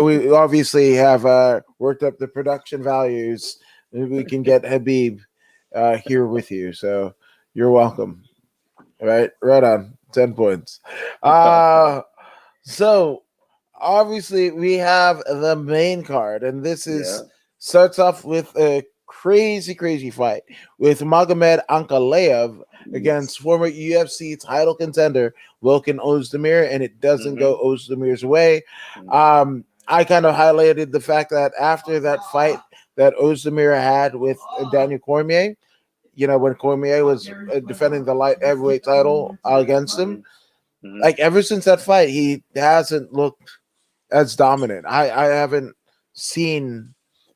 We obviously have worked up the production values. Maybe we can get Habib here with you. So you're welcome. Right on. 10 points. So obviously we have the main card, and this Yeah. is starts off with a crazy fight with Magomed Ankalaev Yes. against former UFC title contender Volkan Ozdemir, and it doesn't Mm-hmm. go Ozdemir's way. I kind of highlighted the fact that after that fight that Ozdemir had with Daniel Cormier, when Cormier was defending the light heavyweight title against him, Mm-hmm. like ever since that fight, he hasn't looked as dominant. I haven't seen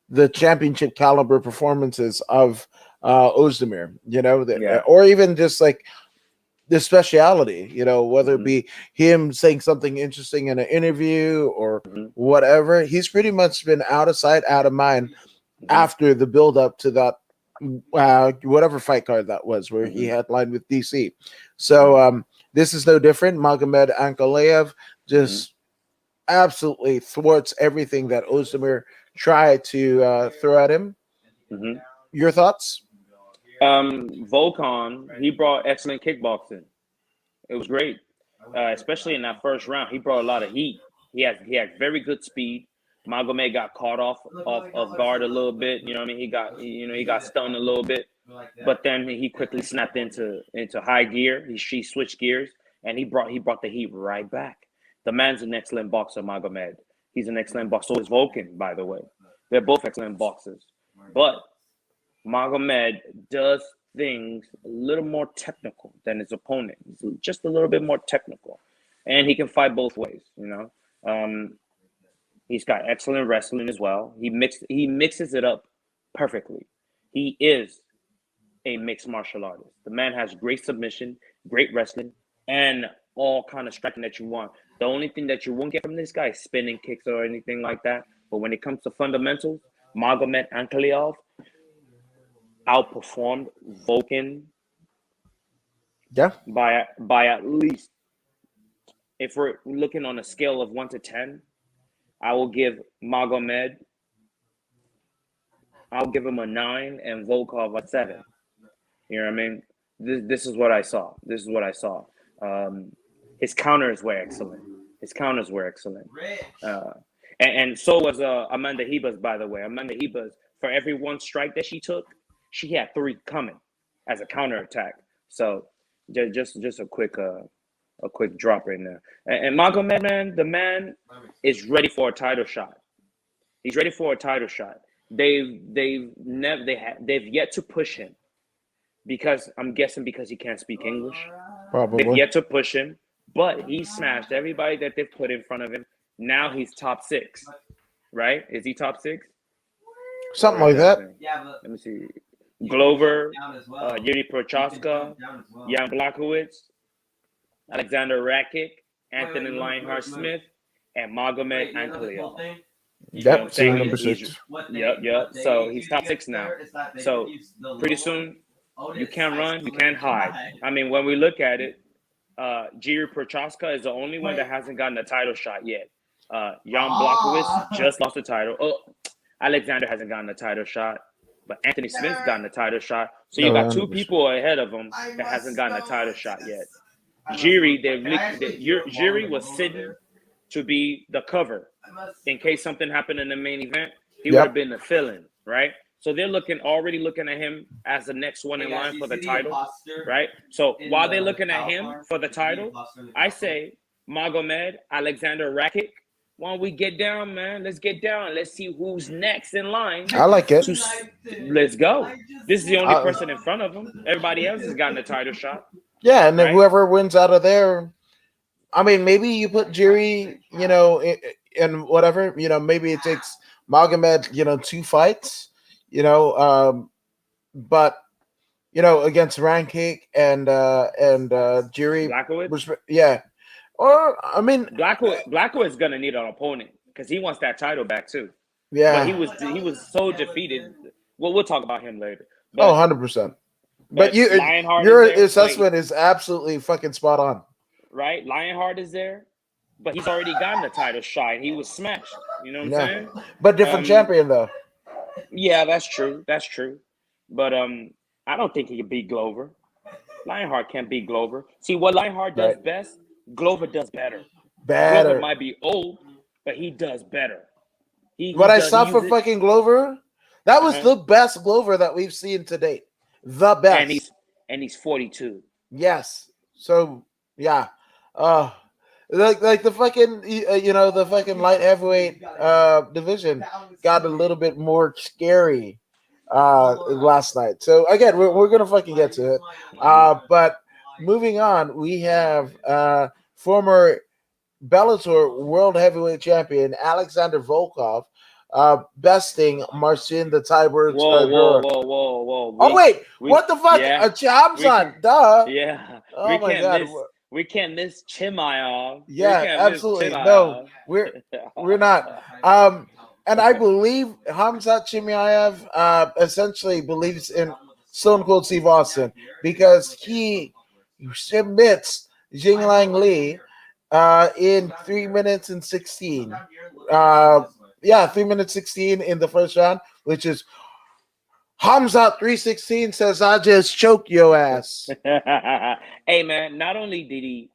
the championship caliber performances of Ozdemir, Yeah. or even just like the speciality, whether it Mm-hmm. be him saying something interesting in an interview or Mm-hmm. whatever. He's pretty much been out of sight, out of mind Mm-hmm. after the build up to that whatever fight card that was where he Mm-hmm. headlined with DC. So this is no different. Magomed Ankalaev Mm-hmm. just absolutely thwarts everything that Ozdemir tried to throw at him. Mm-hmm. Your thoughts? Volkan, he brought excellent kickboxing. It was great, especially in that first round. He brought a lot of heat. He had very good speed. Magomed got caught off guard a little bit. You know what I mean? He got stunned a little bit, but then he quickly snapped into high gear. He switched gears and he brought the heat right back. The man's an excellent boxer, Magomed. He's an excellent boxer. So is Volkan, by the way. They're both excellent boxers, but Magomed does things a little more technical than his opponent. He's just a little bit more technical, and he can fight both ways. He's got excellent wrestling as well. He mixes it up perfectly. He is a mixed martial artist. The man has great submission, great wrestling, and all kind of striking that you want. The only thing that you won't get from this guy is spinning kicks or anything like that. But when it comes to fundamentals, Magomed Ankalaev outperformed Volkan Yeah. by at least, if we're looking on a scale of 1 to 10, I will give Magomed, I'll give him a 9 and Volkov a 7. You know what I mean? This is what I saw. This is what I saw. His counters were excellent. His counters were excellent. Uh, and so was Amanda Ribas, by the way. Amanda Ribas, for every one strike that she took, she had 3 coming as a counterattack. So just a quick drop right now. And Magomed, man, the man is ready for a title shot. He's ready for a title shot. They've yet to push him because I'm guessing because he can't speak English. They've Probably. yet to push him, but he smashed everybody that they've put in front of him. Now he's top 6, right? Is he top 6? Something Or like is that that. thing? Yeah, but Let me see. you can Glover, jump down as well. Yuri You can Prochaska, jump down as well. Jan Blachowicz, Alexander Rakic, Anthony Wait, Lionheart move. Smith, and Magomed Wait, you know the cool Ankalaev. thing? You know what I'm Yep, so saying? number He's 6. yep. So he's top 6 now. So pretty soon you can't run, you can't hide. I mean, when we look at it, Jiri Prochaska is the only one that hasn't gotten a title shot yet. Jan Blachowicz just lost the title. Oh, Alexander hasn't gotten a title shot, but Anthony Smith's gotten a title shot. So you got 2 people ahead of him that hasn't gotten a title shot yet. Jiri, Jiri was sitting to be the cover in case something happened in the main event. He would have been the fill-in, right? So they're already looking at him as the next one in line for the title, right? So while they're looking at him for the title, I say Magomed, Alexander Rakic. Why don't we get down, man? Let's get down. Let's see who's next in line. I like it. Let's go. This is the only person in front of him. Everybody else has gotten a title shot. Yeah, and then Right? whoever wins out of there, I mean, maybe you put Jiri, in whatever, maybe it takes Magomed, 2 fights, but against Rankik and Jiri, Blachowicz? yeah. Or I mean, Blachowicz is gonna need an opponent because he wants that title back too. yeah. But he was so defeated. Well, we'll talk about him later. Oh, But 100%. but But Lionheart your is there, assessment is absolutely fucking spot on. right? Lionheart is there, but he's already gotten the title shot. He was smashed. You know what I'm saying? But different champion though. Yeah, that's true. That's true. But I don't think he can beat Glover. Lionheart can't beat Glover. See what Lionheart does best, Glover does better. Glover might be old, but he does better. What I saw for fucking Glover, that was the best Glover that we've seen to date. The best. And he's 42. Yes. So yeah. Like the fucking the fucking light heavyweight division got a little bit more scary last night. So again, we're gonna fucking get to it. But moving on, we have former Bellator World Heavyweight Champion Alexander Volkov besting Marcin the Tiber. Whoa. Oh wait, what the fuck? Yeah, Chamzat, duh. Yeah. Oh my god. We can't miss Chimaev. Yeah, absolutely. No, we're not. And I believe Hamzat Chimaev essentially believes in Stone Cold Steve Austin because he submits Jinglang Li in 3 minutes and 16. 3 minutes 16 in the first round, which is Hamzat 316 says, "I just choked your ass." Hey man, not only did he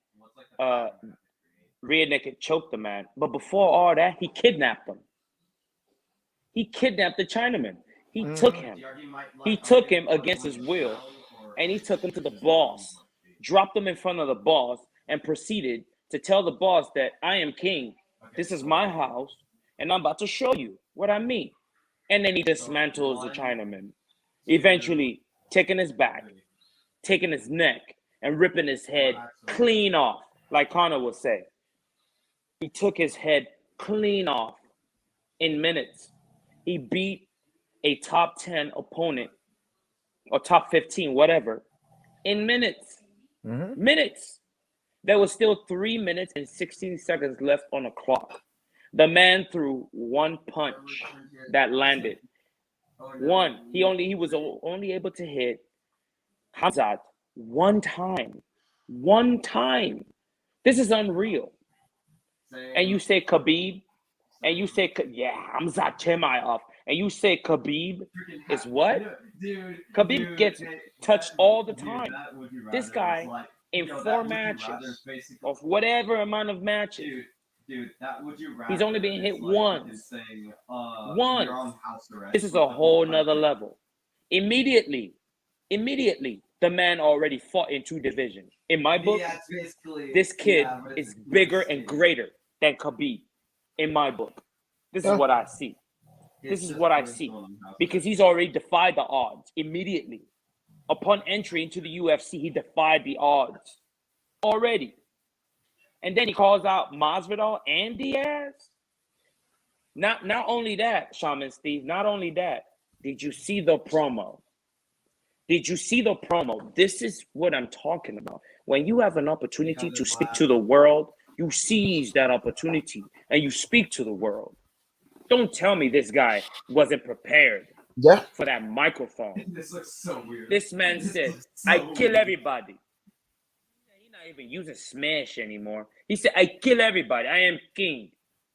rear naked choke the man, but before all that, he kidnapped him. He kidnapped the Chinaman. He took him. He took him against his will, and he took him to the boss, dropped him in front of the boss, and proceeded to tell the boss that I am king. This is my house, and I'm about to show you what I mean. And then he dismantles the Chinaman, eventually taking his back, taking his neck, and ripping his head clean off, like Connor would say. He took his head clean off in minutes. He beat a top 10 opponent or top 15, whatever, in minutes. Minutes. There was still 3 minutes and 16 seconds left on the clock. The man threw one punch that landed. One. He was only able to hit Hamzat one time. One time. This is unreal. And you say Khabib, and you say, Hamzat Chimaev, and you say Khabib is what? Khabib gets touched all the time. This guy, in 4 matches, of whatever amount of matches, he's only been hit once. Once. This is a whole nother level. Immediately, the man already fought in 2 divisions. In my book, this kid is bigger and greater than Khabib. In my book, this is what I see. This is what I see because he's already defied the odds immediately. Upon entry into the UFC, he defied the odds already. And then he calls out Masvidal and Diaz. Not only that, Shaman Steve, not only that, did you see the promo? Did you see the promo? This is what I'm talking about. When you have an opportunity to speak to the world, you seize that opportunity and you speak to the world. Don't tell me this guy wasn't prepared for that microphone. This looks so weird. This man said, I kill everybody. He's not even using smash anymore. He said, I kill everybody. I am king.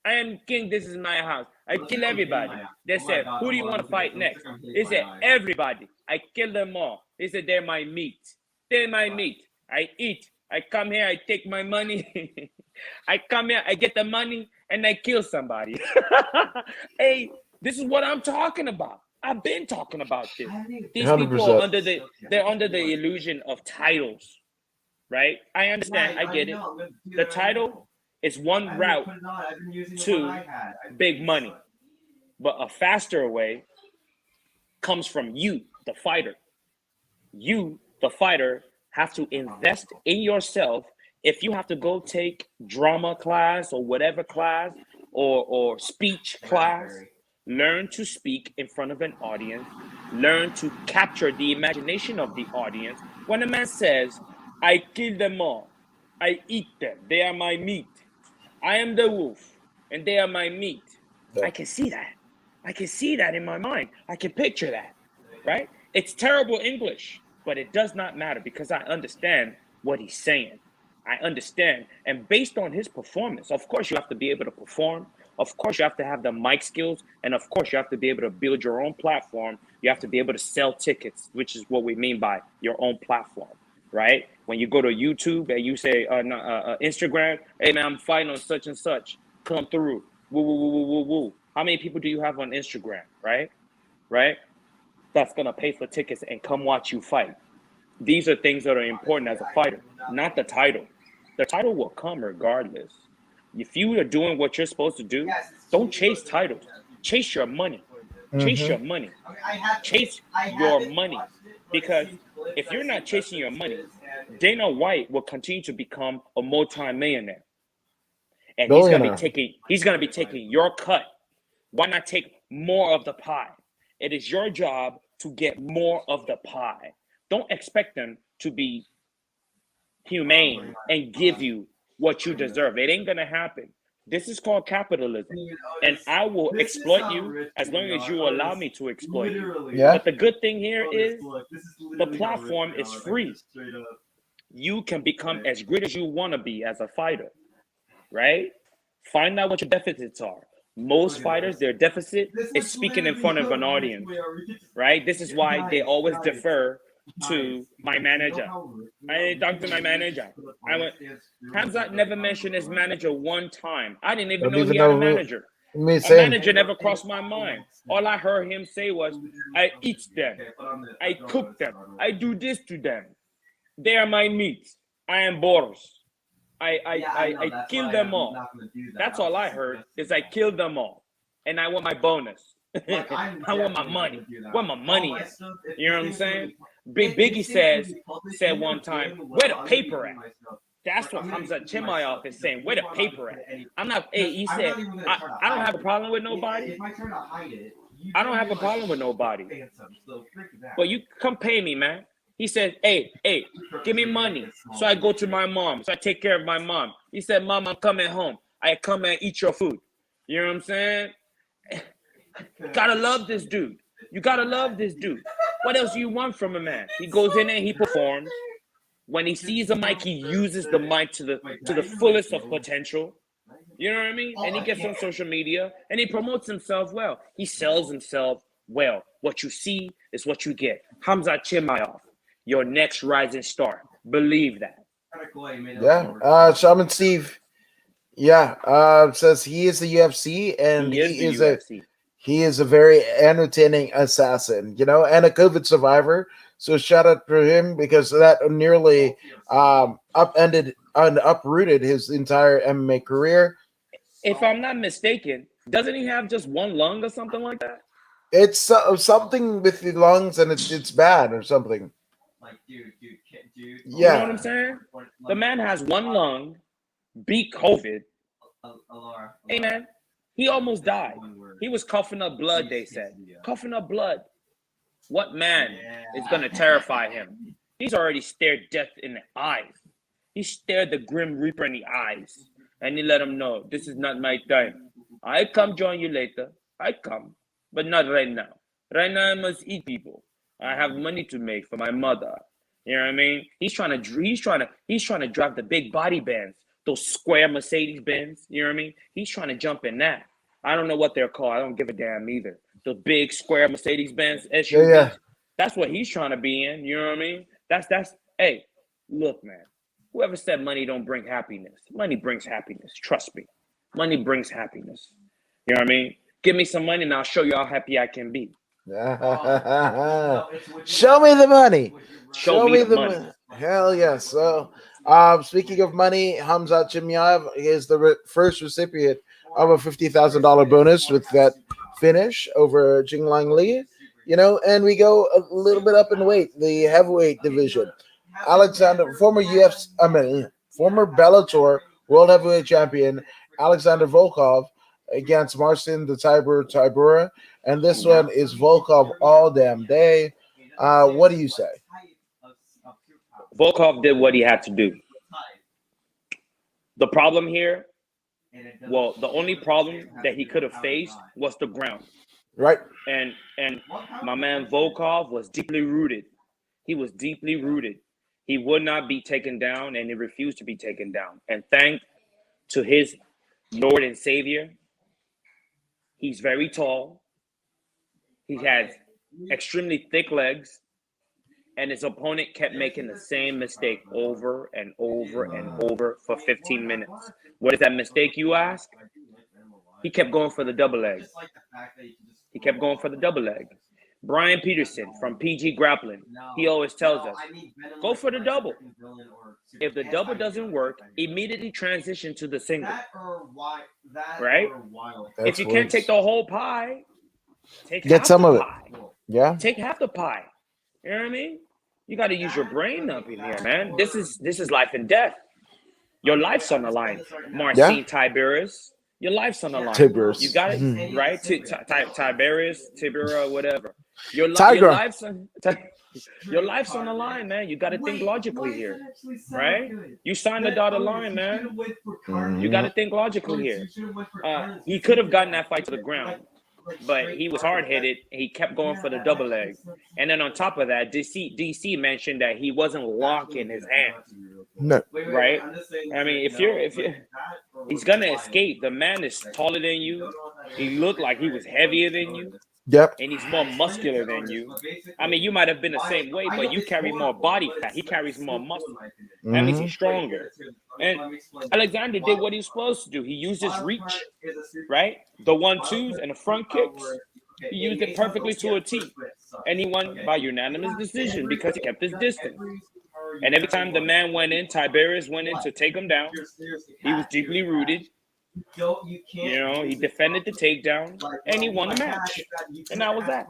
I am king. This is my house. I kill everybody. They said, who do you want to fight next? They said, everybody. I kill them all. They said, they're my meat. They're my meat. I eat. I come here. I take my money. I come here. I get the money and I kill somebody. Hey, this is what I'm talking about. I've been talking about this. These 100%. people are they're under the illusion of titles, right? I understand. I get it. The title is one route to big money, but a faster way comes from you, the fighter. You, the fighter, have to invest in yourself. If you have to go take drama class or whatever class or speech class, learn to speak in front of an audience, learn to capture the imagination of the audience. When a man says, I kill them all, I eat them, they are my meat. I am the wolf, and they are my meat. I can see that. I can see that in my mind. I can picture that, right? It's terrible English, but it does not matter because I understand what he's saying. I understand. And based on his performance, of course, you have to be able to perform. Of course, you have to have the mic skills. And of course, you have to be able to build your own platform. You have to be able to sell tickets, which is what we mean by your own platform, right? When you go to YouTube and you say, Instagram, hey, man, I'm fighting on such and such. Come through. Woo, woo, woo, woo, woo, woo. How many people do you have on Instagram, right? Right? That's going to pay for tickets and come watch you fight. These are things that are important as a fighter, not the title. The title will come regardless. If you are doing what you're supposed to do, don't chase titles. Chase your money. Chase your money. Chase your money. Because if you're not chasing your money, Dana White will continue to become a multi-millionaire. And he's gonna be taking your cut. Why not take more of the pie? It is your job to get more of the pie. Don't expect them to be humane and give you what you deserve. It ain't gonna happen. This is called capitalism, and I will exploit you as long as you allow me to exploit you. But the good thing here is the platform is free. You can become as great as you want to be as a fighter, right? Find out what your deficits are. Most fighters, their deficit is speaking in front of an audience, right? This is why they always defer to my manager. I talked to my manager. Hamzat never mentioned his manager one time. I didn't even know he had a manager. A manager never crossed my mind. All I heard him say was, I eat them. I cook them. I do this to them. They are my meat. I am Boros. I kill them all. That's all I heard is I killed them all. And I want my bonus. I want my money. Where my money is. You know what I'm saying? Biggie said one time, where the paper at? That's what Hamza Chimaev is saying. Where the paper at? I'm not. He said, I don't have a problem with nobody. I don't have a problem with nobody. But you come pay me, man. He said, hey, give me money. So I go to my mom. So I take care of my mom. He said, Mom, I'm coming home. I come and eat your food. You know what I'm saying? Gotta love this dude. You gotta love this dude. What else do you want from a man? He goes in there, he performs. When he sees a mic, he uses the mic to the fullest of potential. You know what I mean? And he gets on social media and he promotes himself well. He sells himself well. What you see is what you get. Hamza Chimaev, your next rising star. Believe that. Yeah. Shaman Steve. Yeah. Says he is the UFC and he is a very entertaining assassin, you know, and a COVID survivor. So shout out to him because that nearly upended and uprooted his entire MMA career. If I'm not mistaken, doesn't he have just one lung or something like that? It's something with the lungs and it's bad or something. dude. You know what I'm Yeah. saying? The man has one lung, beat COVID. Alara, Hey man, he almost died. He was coughing up blood, they said. Coughing up blood. What man is gonna terrify him? He's already stared death in the eyes. He stared the Grim Reaper in the eyes. And he let him know, this is not my time. I come join you later. I come. But not right now. Right now I must eat people. I have money to make for my mother. You know what I mean? He's trying to drive the big body bands, those square Mercedes Benz. You know what I mean? He's trying to jump in that. I don't know what they're called. I don't give a damn either. The big square Mercedes Benz Yeah, yeah. SUVs. That's what he's trying to be in. You know what I mean? That's. Hey, look, man. Whoever said money don't bring happiness, money brings happiness. Trust me, money brings happiness. You know what I mean? Give me some money and I'll show you how happy I can be. Show me the money. Show Show me me the the money. money. Hell yes. So, speaking of money, Hamzat Chimyayev is the first recipient of a $50,000 bonus with that finish over Jinglang Li. And we go a little bit up in weight, the heavyweight division. Alexander, former UFC, former Bellator World Heavyweight Champion Alexander Volkov against Marcin the Tybura, and this one is Volkov all damn day. What do you say? Volkov did what he had to do. The problem here, well, the only problem that he could have faced was the ground. Right? And my man Volkov was deeply rooted. He was deeply rooted. He would not be taken down, and he refused to be taken down. And thanks to his Lord and Savior, he's very tall. He has extremely thick legs, and his opponent kept making the same mistake over and over and over for 15 minutes. What is that mistake, you ask? He kept going for the double leg. He kept going for the double leg. Brian Peterson from PG Grappling, he always tells us, go for the double. If the double doesn't work, immediately transition to the single. Right? If you can't take the whole pie, take Get half some the of it. pie. Yeah. Take half the pie. You know what I mean? You got to use your brain up in here, man. This is life and death. Your life's on the line. Marcin Tiberius, your life's on the line. Tiberius. You got it right. Tiberius, Tibera, whatever. Your Tiger. life's on. Your life's on the line, man. You got to think logically here, right? You signed the dotted line, man. You got to think logically here. He could have gotten that fight to the ground, but he was hard-headed. He kept going for the double leg. And then on top of that, DC mentioned that he wasn't locking his hands. No. Right? I mean, if you're he's gonna escape. The man is taller than you. He looked like he was heavier than you. Yep. And he's more muscular than you. I mean, you might have been the same weight, but you carry more body fat. He carries more muscle. That means he's stronger. And Alexander did what he was supposed to do. He used his reach, right? The 1-2s and the front kicks. He used it perfectly to a T. And he won by unanimous decision because he kept his distance. And every time the man went in, Tiberius went in to take him down. He was deeply rooted. You know, he defended the takedown and he won the match. And that was that.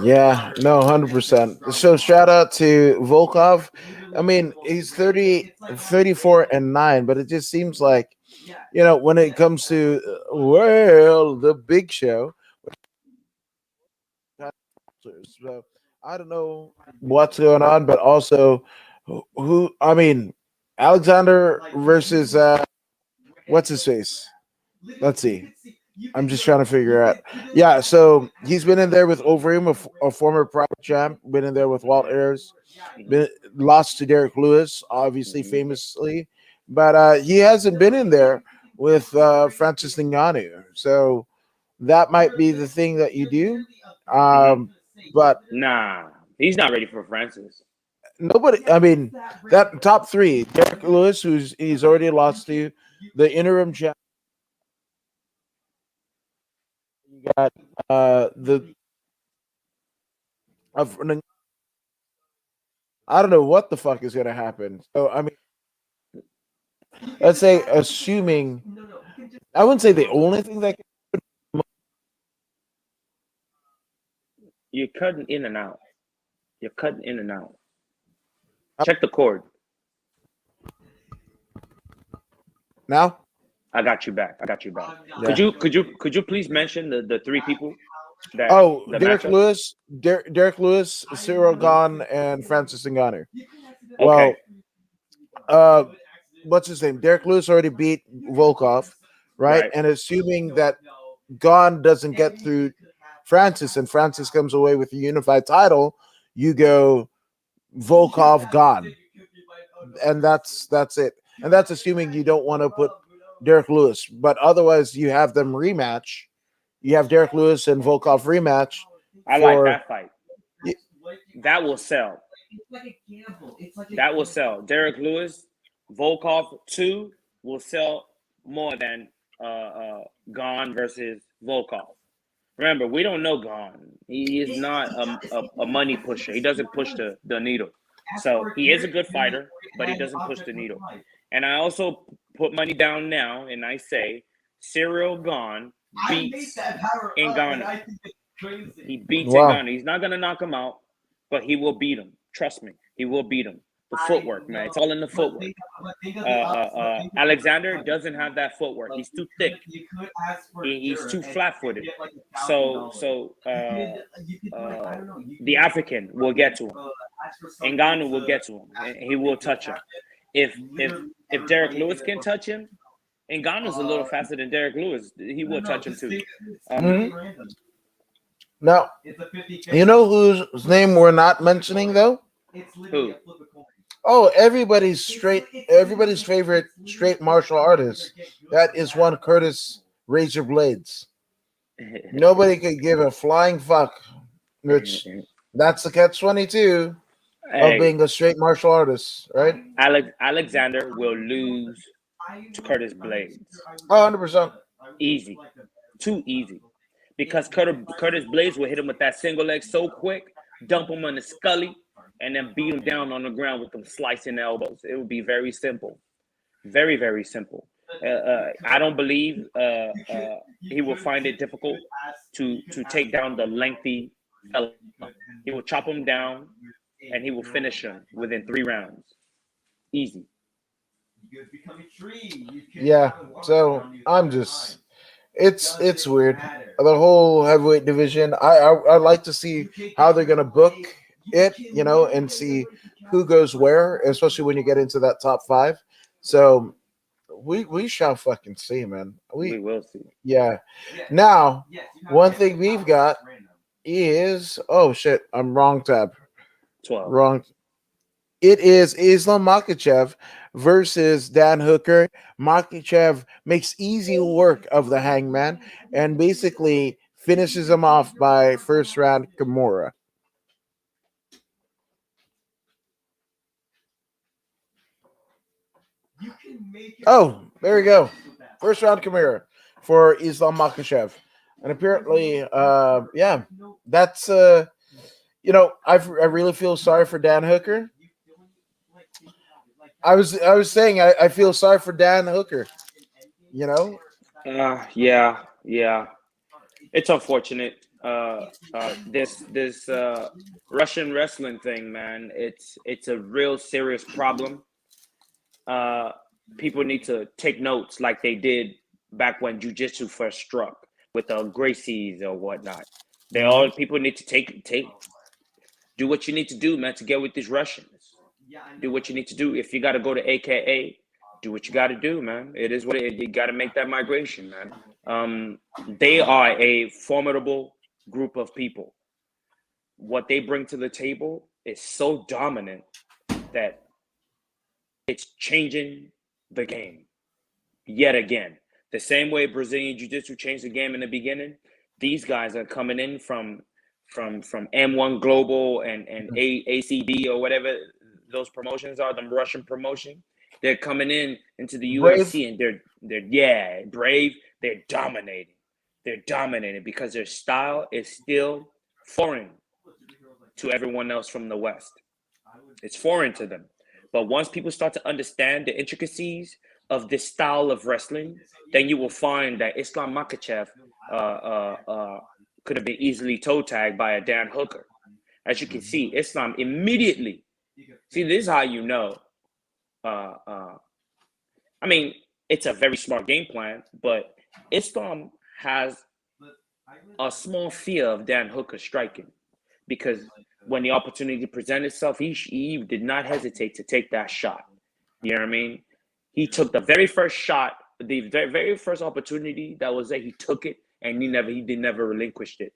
Yeah, no, 100%. So shout out to Volkov. I mean, he's 34 and 9, but it just seems like, when it comes to, the big show. So I don't know what's going on, but also Alexander versus, what's his face? Let's see. I'm just trying to figure out. Yeah, so he's been in there with Overeem, a former private champ. Been in there with Walt Ayers. Lost to Derek Lewis, obviously, famously. But he hasn't been in there with Francis Ngannou. So that might be the thing that you do. But nah, he's not ready for Francis. Nobody. I mean, that top three: Derek Lewis, he's already lost to, the interim champ. You got the. I don't know what the fuck is going to happen. So I mean, let's say, assuming, I wouldn't say the only thing that. You're cutting in and out. You're cutting in and out. Check the cord. Now? I got you back. I got you back. Yeah. Could you please mention the three people that Oh, the Derek matchup? Lewis, Derek Lewis, Cyril Gahn, and Francis Ngannou. Okay. Well, what's his name? Derek Lewis already beat Volkov, right? Right. And assuming that Gahn doesn't get through Francis and Francis comes away with a unified title, you go Volkov Gahn. And that's it. And that's assuming you don't want to put Derek Lewis. But otherwise you have them rematch. You have Derek Lewis and Volkov rematch. I like that fight. That will sell. That will sell. Derek Lewis, Volkov 2 will sell more than Gahn versus Volkov. Remember, we don't know Gahn. He is not a money pusher. He doesn't push the needle. So he is a good fighter, but he doesn't push the needle. And I also put money down now, and I say Cyril Gahn beats Ngannou. He beats Ngannou. He's not gonna knock him out, but he will beat him. Trust me, he will beat him. The footwork, man. It's all in the footwork. Alexander doesn't have that footwork. He's too thick. He's too flat-footed. So the African will get to him. Ngannou will get to him, and he will touch him. If Derek Lewis can touch him, Ngannou's a little faster than Derek Lewis. He will touch him too. Now, you know whose name we're not mentioning though? Who? Oh, everybody's favorite straight martial artist. That is one Curtis Razor Blades. Nobody could give a flying fuck. Which that's the catch-22 of being a straight martial artist, right? Alexander will lose to Curtis Blades. 100%. Easy. Too easy. Because Curtis Blades will hit him with that single leg so quick, dump him on the scully, and then beat him down on the ground with them slicing elbows. It would be very simple. Very, very simple. I don't believe he will find it difficult to take down the lengthy fella. He will chop him down, and he will finish him within 3 rounds. Easy. Yeah, so I'm just it's weird. The whole heavyweight division. I'd like to see how they're gonna book it, and see who goes where, especially when you get into that top 5. So we shall fucking see, man. We will see. Yeah. Now, one thing we've got is shit, I'm wrong tab. 12. Wrong. It is Islam Makhachev versus Dan Hooker. Makhachev makes easy work of the Hangman and basically finishes him off by first round Kimura. Oh, there we go. First round Kimura for Islam Makhachev. And apparently, that's I really feel sorry for Dan Hooker. I was saying I feel sorry for Dan Hooker. Yeah. It's unfortunate. This Russian wrestling thing, man. It's a real serious problem. People need to take notes like they did back when jiu-jitsu first struck with the Gracies or whatnot. People need to do what you need to do, man, to get with these Russians. Do what you need to do. If you got to go to AKA, do what you got to do, man. It is what it is. You got to make that migration, man. They are a formidable group of people. What they bring to the table is so dominant that it's changing the game yet again. The same way Brazilian Jiu-Jitsu changed the game in the beginning, these guys are coming in from M1 Global and ACB or whatever those promotions are, the Russian promotion. They're coming into the UFC and they're brave. They're dominating. They're dominating because their style is still foreign to everyone else from the West. It's foreign to them. But once people start to understand the intricacies of this style of wrestling, then you will find that Islam Makhachev could have been easily toe tagged by a Dan Hooker. As you can see, Islam immediately. See, this is how you know. I mean, it's a very smart game plan, but Islam has a small fear of Dan Hooker striking because when the opportunity presented itself, he did not hesitate to take that shot. You know what I mean? He took the very first shot, the very first opportunity that was there. He took it, and he never relinquished it.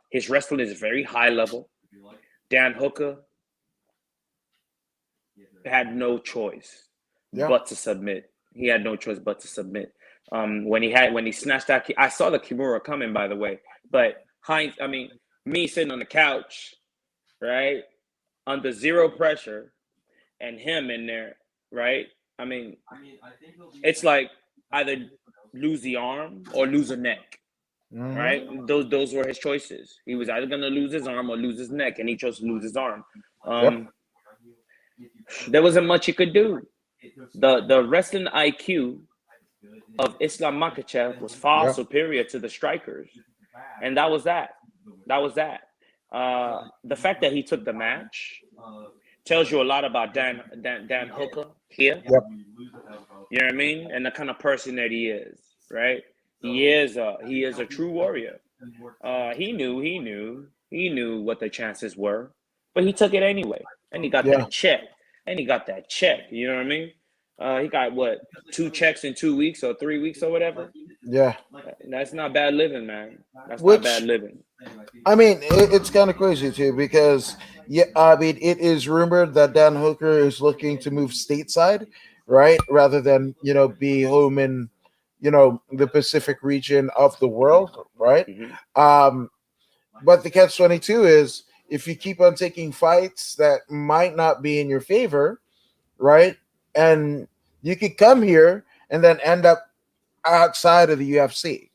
His wrestling is very high level. Dan Hooker had no choice but to submit. He had no choice but to submit. When he snatched that, I saw the Kimura coming, by the way. But me sitting on the couch, right, under zero pressure, and him in there, right? I mean, it's like either lose the arm or lose a neck, right? Those were his choices. He was either gonna lose his arm or lose his neck, and he chose to lose his arm. There wasn't much he could do. The wrestling IQ of Islam Makhachev was far superior to the strikers, and that was that. The fact that he took the match tells you a lot about Dan Hooker here. You know what I mean? And the kind of person that he is, right? He is a true warrior. He knew what the chances were, but he took it anyway, and he got that check. You know what I mean? He got what, 2 checks in 2 weeks or 3 weeks or whatever. Yeah, that's not bad living, man. That's not bad living. I mean, it's kind of crazy too because I mean, it is rumored that Dan Hooker is looking to move stateside, right, rather than be home in the Pacific region of the world, right? But the catch-22 is if you keep on taking fights that might not be in your favor, right, and you could come here and then end up outside of the UFC,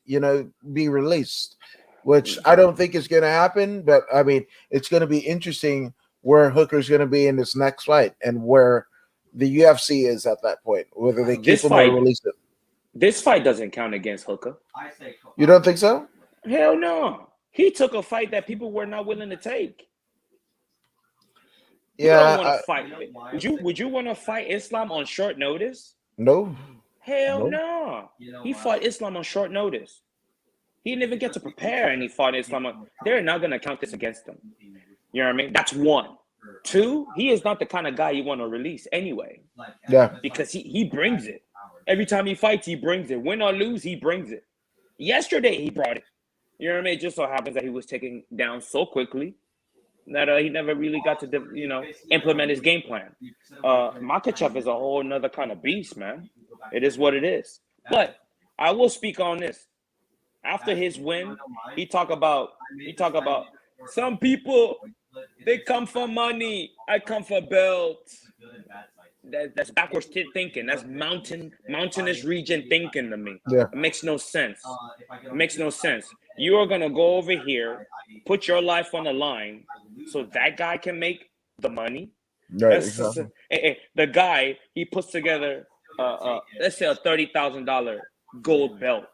be released, which I don't think is going to happen. But I mean, it's going to be interesting where Hooker's going to be in this next fight and where the UFC is at that point, whether they keep him or release him. This fight doesn't count against Hooker. You don't think so? Hell no. He took a fight that people were not willing to take. Yeah. Would you want to fight Islam on short notice? No. Hell no. He fought Islam on short notice. He didn't even get to prepare, and he fought Islam. They're not going to count this against him. You know what I mean? That's one. Two, he is not the kind of guy you want to release anyway. Yeah. Because he brings it. Every time he fights, he brings it. Win or lose, he brings it. Yesterday, he brought it. You know what I mean? It just so happens that he was taken down so quickly that he never really got to, implement his game plan. Makhachev is a whole nother kind of beast, man. It is what it is. But I will speak on this. After his win, he talk about some people, they come for money. I come for belts. That's backwards thinking. That's mountainous region thinking to me. Yeah. It makes no sense. You are gonna go over here, put your life on the line, so that guy can make the money. Right, exactly. The guy, he puts together, let's say a $30,000 gold belt.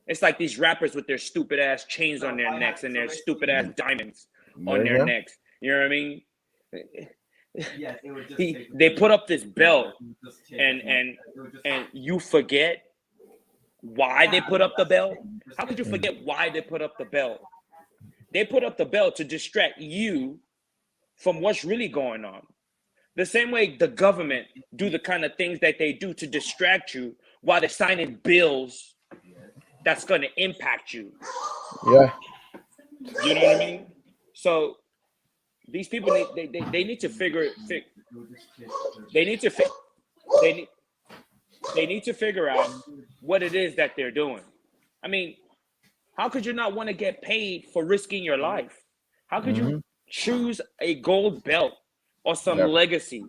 It's like these rappers with their stupid ass chains on their necks and their stupid ass diamonds on their necks. You know what I mean? They put up this belt, and you forget why they put up the belt. How could you forget why they put up the belt? They put up the belt to distract you from what's really going on. The same way the government do the kind of things that they do to distract you while they're signing bills that's going to impact you. Yeah. You know what I mean? So these people, they need to figure out what it is that they're doing. I mean, how could you not want to get paid for risking your life? How could you choose a gold belt or some legacy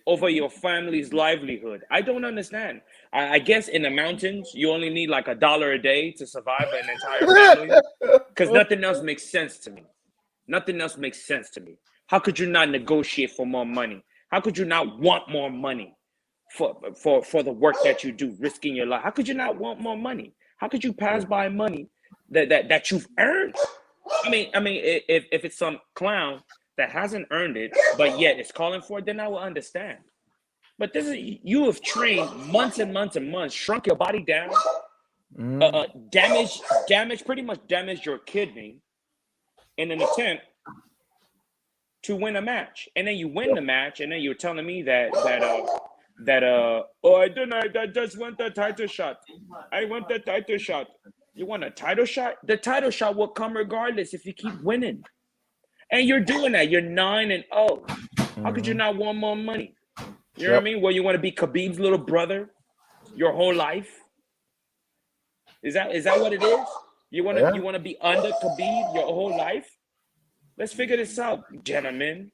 over your family's livelihood? I don't understand. I guess in the mountains, you only need like $1 a day to survive an entire family, because nothing else makes sense to me. How could you not negotiate for more money? How could you not want more money for the work that you do, risking your life? How could you not want more money? How could you pass by money that you've earned? If it's some clown that hasn't earned it, but yet is calling for it, then I will understand. But this is you have trained months and months and months, shrunk your body down, pretty much damaged your kidney in an attempt to win a match, and then you win the match, and then you're telling me oh, I didn't, I just want the title shot. I want the title shot. You want a title shot? The title shot will come regardless if you keep winning, and you're doing that. You're 9-0. How could you not want more money? You know what I mean? Well, you want to be Khabib's little brother your whole life? Is that what it is? You want to be under Khabib your whole life? Let's figure this out, gentlemen.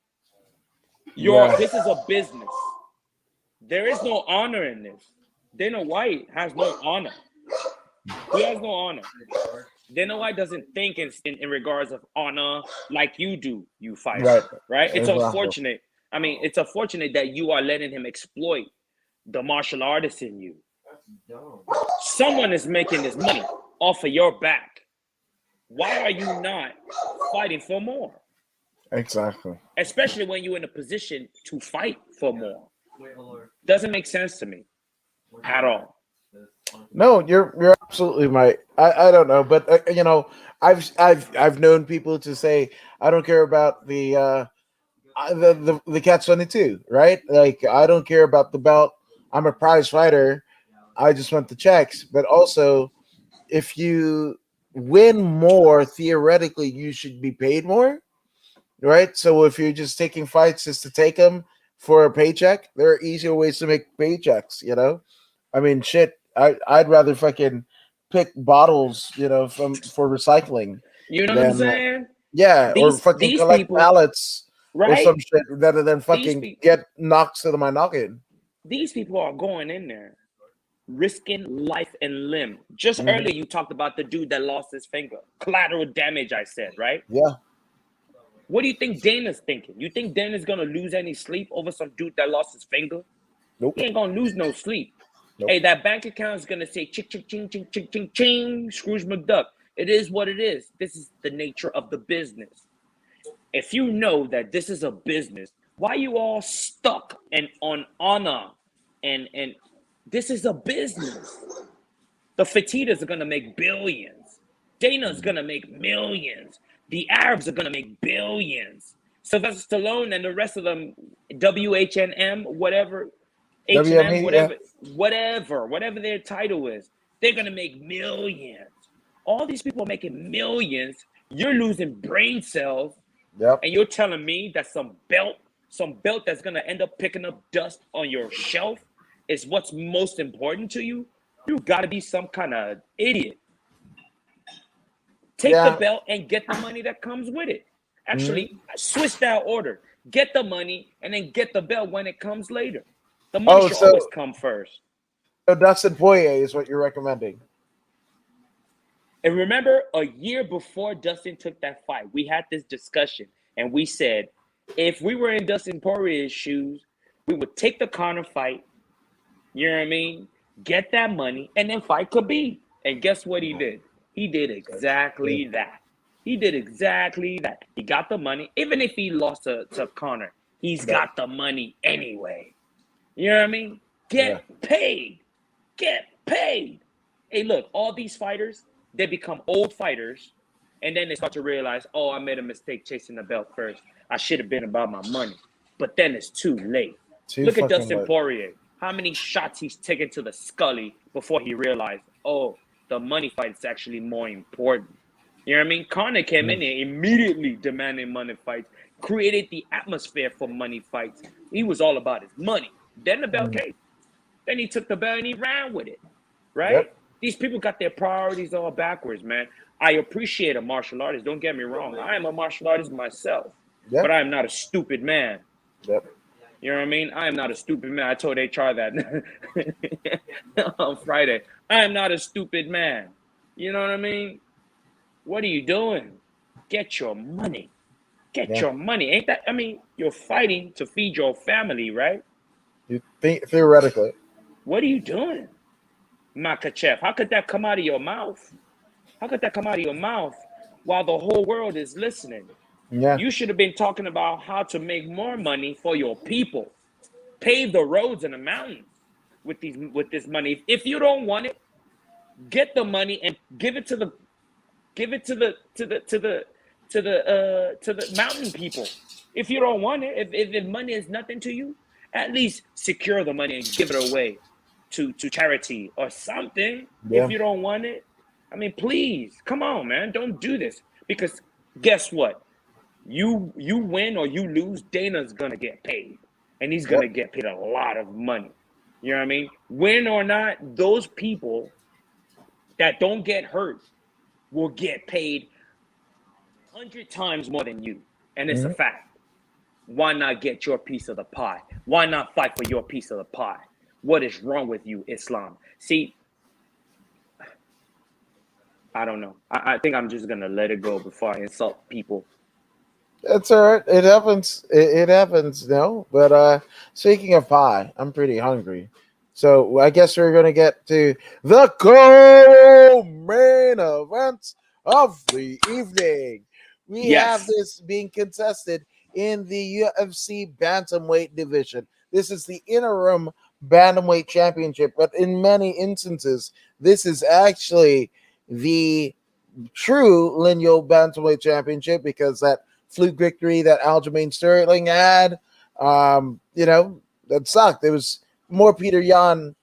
This is a business. There is no honor in this. Dana White has no honor. He has no honor. Dana White doesn't think in regards of honor like you do, you fighter. Right? It's unfortunate. It's unfortunate that you are letting him exploit the martial artist in you. Someone is making this money off of your back. Why are you not fighting for more? Exactly. Especially when you're in a position to fight for more. Doesn't make sense to me at all. No, you're absolutely right. I don't know, but I've known people to say I don't care about the catch 22, right? Like I don't care about the belt. I'm a prize fighter. I just want the checks. But also, if you win more, theoretically, you should be paid more, right? So if you're just taking fights just to take them for a paycheck, there are easier ways to make paychecks. Shit. I'd rather fucking pick bottles, for recycling. You know what I'm saying? Or fucking these collect people, pallets or right? some shit rather than fucking get knocked to my noggin. These people are going in there risking life and limb. Just earlier, you talked about the dude that lost his finger. Collateral damage, I said, right? Yeah. What do you think Dana's thinking? You think Dana's going to lose any sleep over some dude that lost his finger? Nope. He ain't going to lose no sleep. Nope. Hey, that bank account is going to say ching, ching, ching, ching, ching, ching, ching, Scrooge McDuck. It is what it is. This is the nature of the business. If you know that this is a business, why are you all stuck and on honor? And this is a business. The Fertitas are going to make billions. Dana's going to make millions. The Arabs are going to make billions. Sylvester Stallone and the rest of them, WHNM, whatever, H&M, whatever their title is, they're going to make millions. All these people are making millions. You're losing brain cells. Yep. And you're telling me that some belt that's going to end up picking up dust on your shelf is what's most important to you? You got to be some kind of idiot. Take the belt and get the money that comes with it. Actually, switch that order. Get the money and then get the belt when it comes later. The money should always come first. So Dustin Poirier is what you're recommending. And remember, a year before Dustin took that fight, we had this discussion, and we said, if we were in Dustin Poirier's shoes, we would take the Conor fight, you know what I mean, get that money, and then fight Khabib. And guess what he did? He did exactly that. He did exactly that. He got the money. Even if he lost to Conor, he's got the money anyway. You know what I mean? Get paid. Get paid. Hey, look, all these fighters, they become old fighters, and then they start to realize, oh, I made a mistake chasing the belt first. I should have been about my money. But then it's too late. Look at Dustin Poirier. How many shots he's taken to the Scully before he realized, oh, the money fight is actually more important. You know what I mean? Conor came in here immediately demanding money fights, created the atmosphere for money fights. He was all about his money. Then the belt came. Then he took the belt and he ran with it, right? Yep. These people got their priorities all backwards, man. I appreciate a martial artist. Don't get me wrong. I am a martial artist myself, but I am not a stupid man. Yep. You know what I mean? I am not a stupid man. I told HR that on Friday. I am not a stupid man. You know what I mean? What are you doing? Get your money. Get your money. Ain't that? I mean, you're fighting to feed your family, right? You think theoretically. What are you doing, Makachev? How could that come out of your mouth? How could that come out of your mouth while the whole world is listening. Yeah. You should have been talking about how to make more money for your people, pave the roads and the mountains with this money. If you don't want it, get the money and give it to the mountain people. If you don't want it, if money is nothing to you, at least secure the money and give it away to charity or something. If Yeah. you don't want it, I mean, please come on, man, don't do this, because guess what? You win or you lose, Dana's gonna get paid, and he's Yep. gonna get paid a lot of money. You know what I mean? Win or not, those people that don't get hurt will get paid 100 times more than you. And it's a Mhm. fact. Why not get your piece of the pie? Why not fight for your piece of the pie? What is wrong with you, Islam? See, I don't know. I think I'm just going to let it go before I insult people. That's all right. It happens. It happens. No, but speaking of pie, I'm pretty hungry. So I guess we're gonna get to the co-main event of the evening. We have Yes. this being contested in the UFC bantamweight division. This is the interim bantamweight championship, but in many instances, this is actually the true lineal bantamweight championship because that fluke victory that Aljamain Sterling had, that sucked. It was more Peter Yan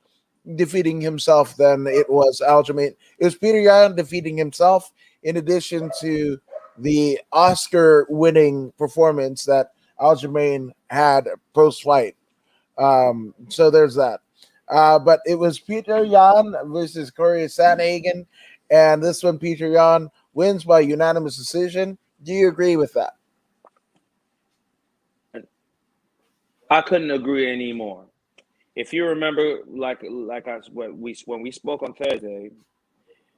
defeating himself than it was Aljamain. It was Peter Yan defeating himself in addition to the Oscar-winning performance that Aljamain had post-fight. So there's that. But it was Peter Yan versus Corey Sandhagen, and this one Peter Yan wins by unanimous decision. Do you agree with that? I couldn't agree anymore. If you remember, when we spoke on Thursday,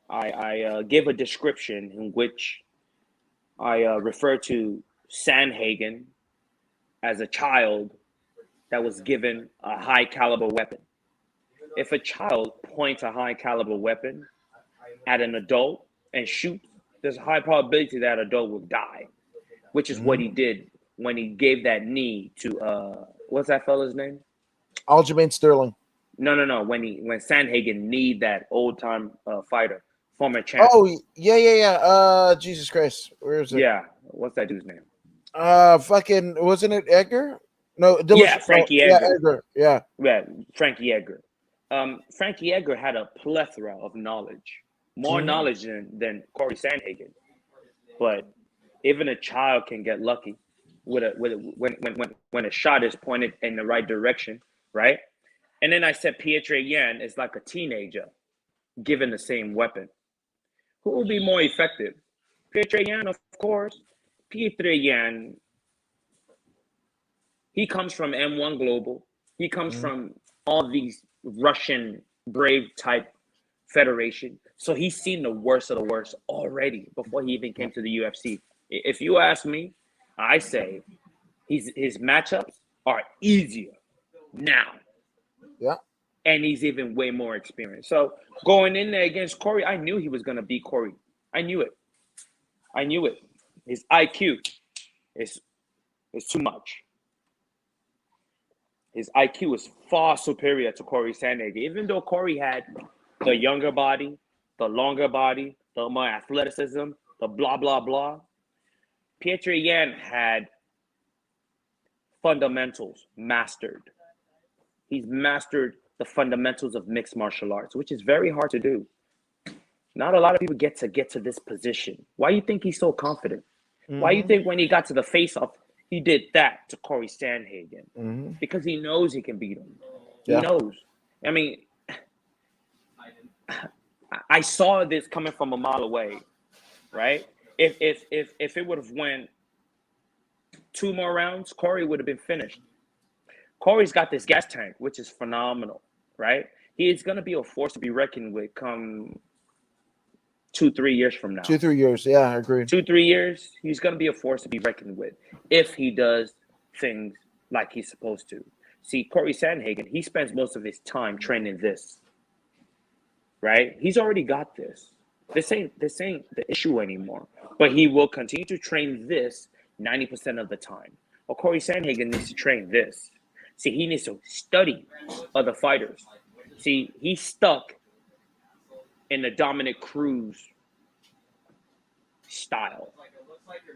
I gave a description in which I referred to Sandhagen as a child that was given a high caliber weapon. If a child points a high caliber weapon at an adult and shoots, there's a high probability that adult will die, which is what he Mm-hmm. did when he gave that knee to what's that fella's name? Aljamain Sterling. No. When Sandhagen kneed that old time fighter, former champ. Oh yeah. Jesus Christ, where is it? Yeah, what's that dude's name? Fucking wasn't it Edgar? No, Yeah, Dillish. No, Frankie yeah, Edgar. Edgar. Yeah. Yeah, Frankie Edgar. Frankie Edgar had a plethora of knowledge, more Mm-hmm. knowledge than Corey Sandhagen. But even a child can get lucky when a shot is pointed in the right direction, right? And then I said Pietre Yan is like a teenager given the same weapon. Who will be more effective? Pietre Yan, of course. Pietre Yan, he comes from M1 Global. He comes Mm-hmm. from all these Russian brave type federation. So he's seen the worst of the worst already before he even came to the UFC. If you ask me, I say his matchups are easier now, Yeah. and he's even way more experienced. So going in there against Corey, I knew he was going to beat Corey. I knew it. I knew it. His IQ is too much. His IQ is far superior to Corey Sandhagen. Even though Corey had the younger body, the longer body, the more athleticism, the blah blah blah, Pietre Yan had fundamentals mastered. He's mastered the fundamentals of mixed martial arts, which is very hard to do. Not a lot of people get to this position. Why do you think he's so confident? Why do you Mm-hmm. think when he got to the face-off, he did that to Corey Sandhagen? Mm-hmm. Because he knows he can beat him. He Yeah. knows. I mean, I saw this coming from a mile away, right? If it would have went 2 more rounds, Corey would have been finished. Corey's got this gas tank, which is phenomenal, right? He is going to be a force to be reckoned with come 2-3 years from now. 2-3 years. Yeah, I agree. 2-3 years, he's going to be a force to be reckoned with if he does things like he's supposed to. See, Corey Sandhagen, he spends most of his time training this, right? He's already got this. This ain't the issue anymore. But he will continue to train this 90% of the time. Well, Corey Sandhagen needs to train this. See, he needs to study other fighters. See, he's stuck in the Dominic Cruz style.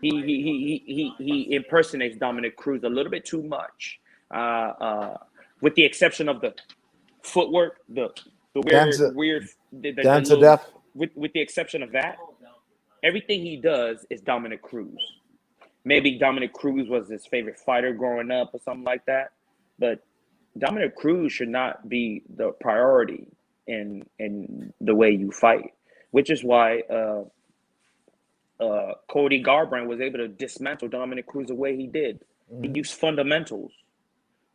He impersonates Dominic Cruz a little bit too much. With the exception of the footwork, the weird the Dance to little, death. with the exception of that, everything he does is Dominic Cruz. Maybe Dominic Cruz was his favorite fighter growing up or something like that, but Dominic Cruz should not be the priority in the way you fight, which is why Cody Garbrandt was able to dismantle Dominic Cruz the way he did. He used fundamentals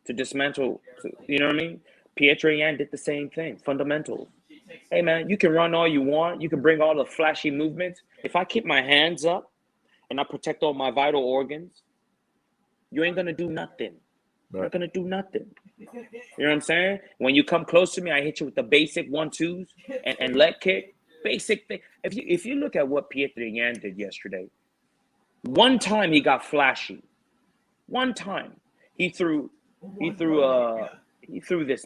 to dismantle. You know what I mean? Pietro Yan did the same thing. Fundamentals. Hey man, you can run all you want. You can bring all the flashy movements. If I keep my hands up and I protect all my vital organs, you ain't gonna do nothing. You're not gonna do nothing. You know what I'm saying? When you come close to me, I hit you with the basic 1-2s and leg kick. Basic thing. If you look at what Pietro Yan did yesterday, one time he got flashy. One time he threw this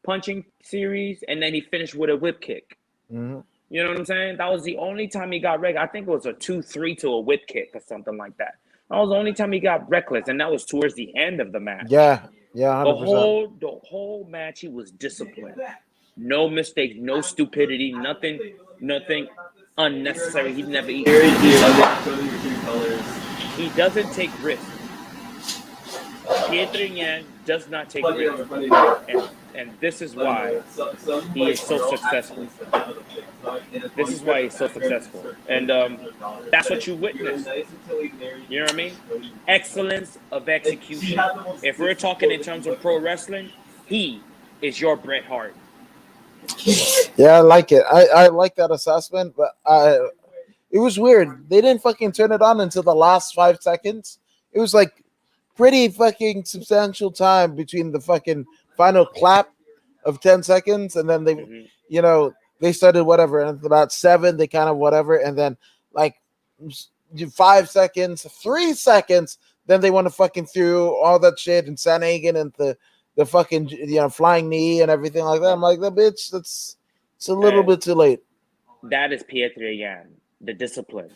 punching series, and then he finished with a whip kick. Mm-hmm. You know what I'm saying? That was the only time he got wrecked. I think it was a 2-3 to a whip kick or something like that. That was the only time he got reckless, and that was towards the end of the match. Yeah, 100%. The whole match he was disciplined. No mistakes, no stupidity, nothing unnecessary. He never eats. He doesn't take risks. Pietro Yan does not take risks. And this is why he is so successful. This is why he's so successful. And that's what you witness. You know what I mean? Excellence of execution. If we're talking in terms of pro wrestling, he is your Bret Hart. Yeah, I like it. I like that assessment, but it was weird. They didn't fucking turn it on until the last 5 seconds. It was like pretty fucking substantial time between the fucking final clap of 10 seconds and then they, they started whatever. And about 7, they kind of whatever. And then like 5 seconds, 3 seconds, then they want to fucking through all that shit and Sanhagen and the fucking flying knee and everything like that. I'm like, that bitch, it's a little bit too late. That is Pietro Yan, the discipline,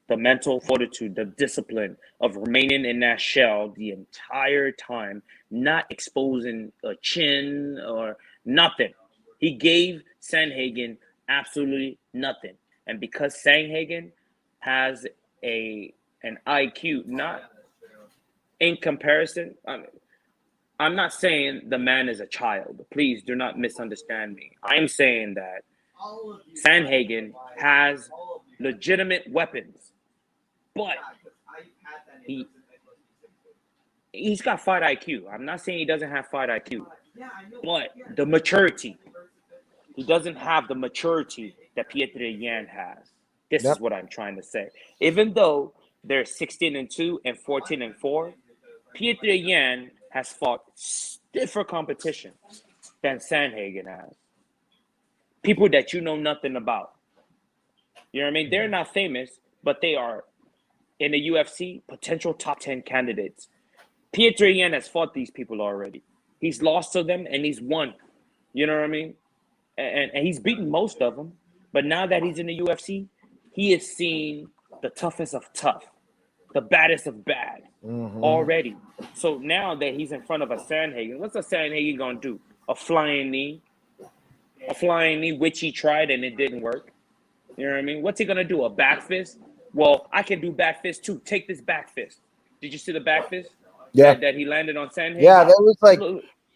the mental fortitude, the discipline of remaining in that shell the entire time, not exposing a chin or nothing. He gave Sanhagen absolutely nothing. And because Sanhagen has an IQ, not in comparison, I'm not saying the man is a child. Please do not misunderstand me. I'm saying that Sanhagen has legitimate weapons, but he's got fight IQ. I'm not saying he doesn't have fight IQ, but the maturity, he doesn't have the maturity that Pietro Yan has. This is what I'm trying to say. Even though they're 16-2 and 14-4, Pietro Yan has fought stiffer competition than Sanhagen has. People that you know nothing about. You know what I mean? They're not famous, but they are, in the UFC, potential top 10 candidates. Pietro Yan has fought these people already. He's lost to them and he's won. You know what I mean? And he's beaten most of them. But now that he's in the UFC, he is seeing the toughest of tough, the baddest of bad already. So now that he's in front of a Sanhagen, what's a Sanhagen going to do? A flying knee, which he tried and it didn't work. You know what I mean? What's he going to do? A back fist? Well, I can do back fist too. Take this back fist. Did you see the back fist? Yeah. That he landed on Sanhagen? Yeah, that was like,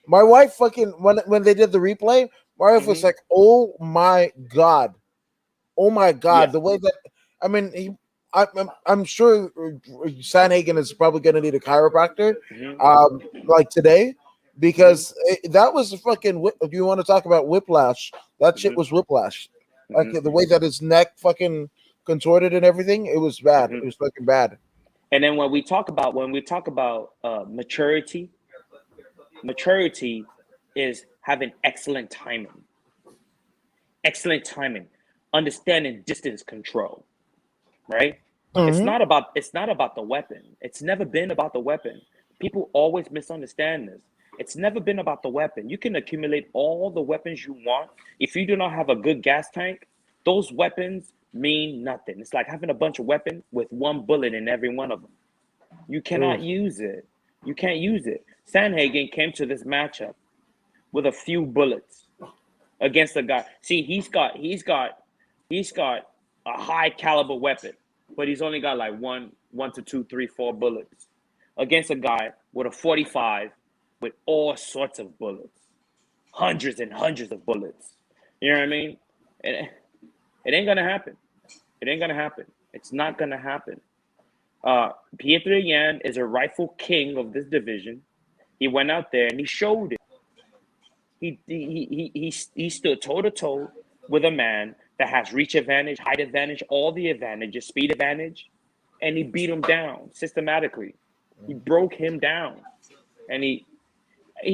my wife fucking, when they did the replay, my wife was like, oh my God. Oh my God. Yeah. The way that, I mean, I'm sure Sanhagen is probably going to need a chiropractor like today, because that was a fucking, if you want to talk about whiplash, that shit was whiplash. Like the way that his neck fucking contorted and everything, it was bad. It was fucking bad. And then when we talk about maturity is having excellent timing. excellent timing, understanding distance control, right? It's Mhm. not about the weapon. It's never been about the weapon. People always misunderstand this. It's never been about the weapon. You can accumulate all the weapons you want. If you do not have a good gas tank, those weapons mean nothing. It's like having a bunch of weapons with one bullet in every one of them. You cannot Oof. use it. You can't use it. Sandhagen came to this matchup with a few bullets against a guy. See, he's got a high caliber weapon, but he's only got like one to two, three, four bullets against a guy with a 45 with all sorts of bullets, hundreds and hundreds of bullets. You know what I mean? It, it ain't gonna happen. It ain't gonna happen. It's not gonna happen. Pietro Yan is a rightful king of this division. He went out there and he showed it. He stood toe to toe with a man that has reach advantage, height advantage, all the advantages, speed advantage, and he beat him down systematically. He broke him down, and he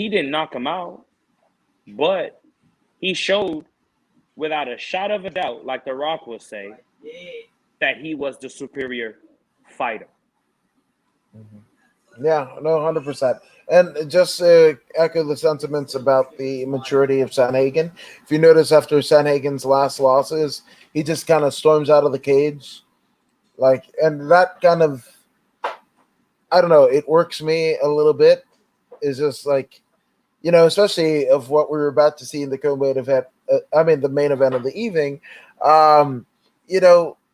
didn't knock him out, but he showed without a shot of a doubt, like The Rock will say, that he was the superior fighter. Yeah, no, 100%. And just echo the sentiments about the maturity of Sanhagen. If you notice, after Sanhagen's last losses, he just kind of storms out of the cage, like, and that kind of, I don't know, it works me a little bit. Is just like, especially of what we were about to see in the co-main event. I mean, the main event of the evening.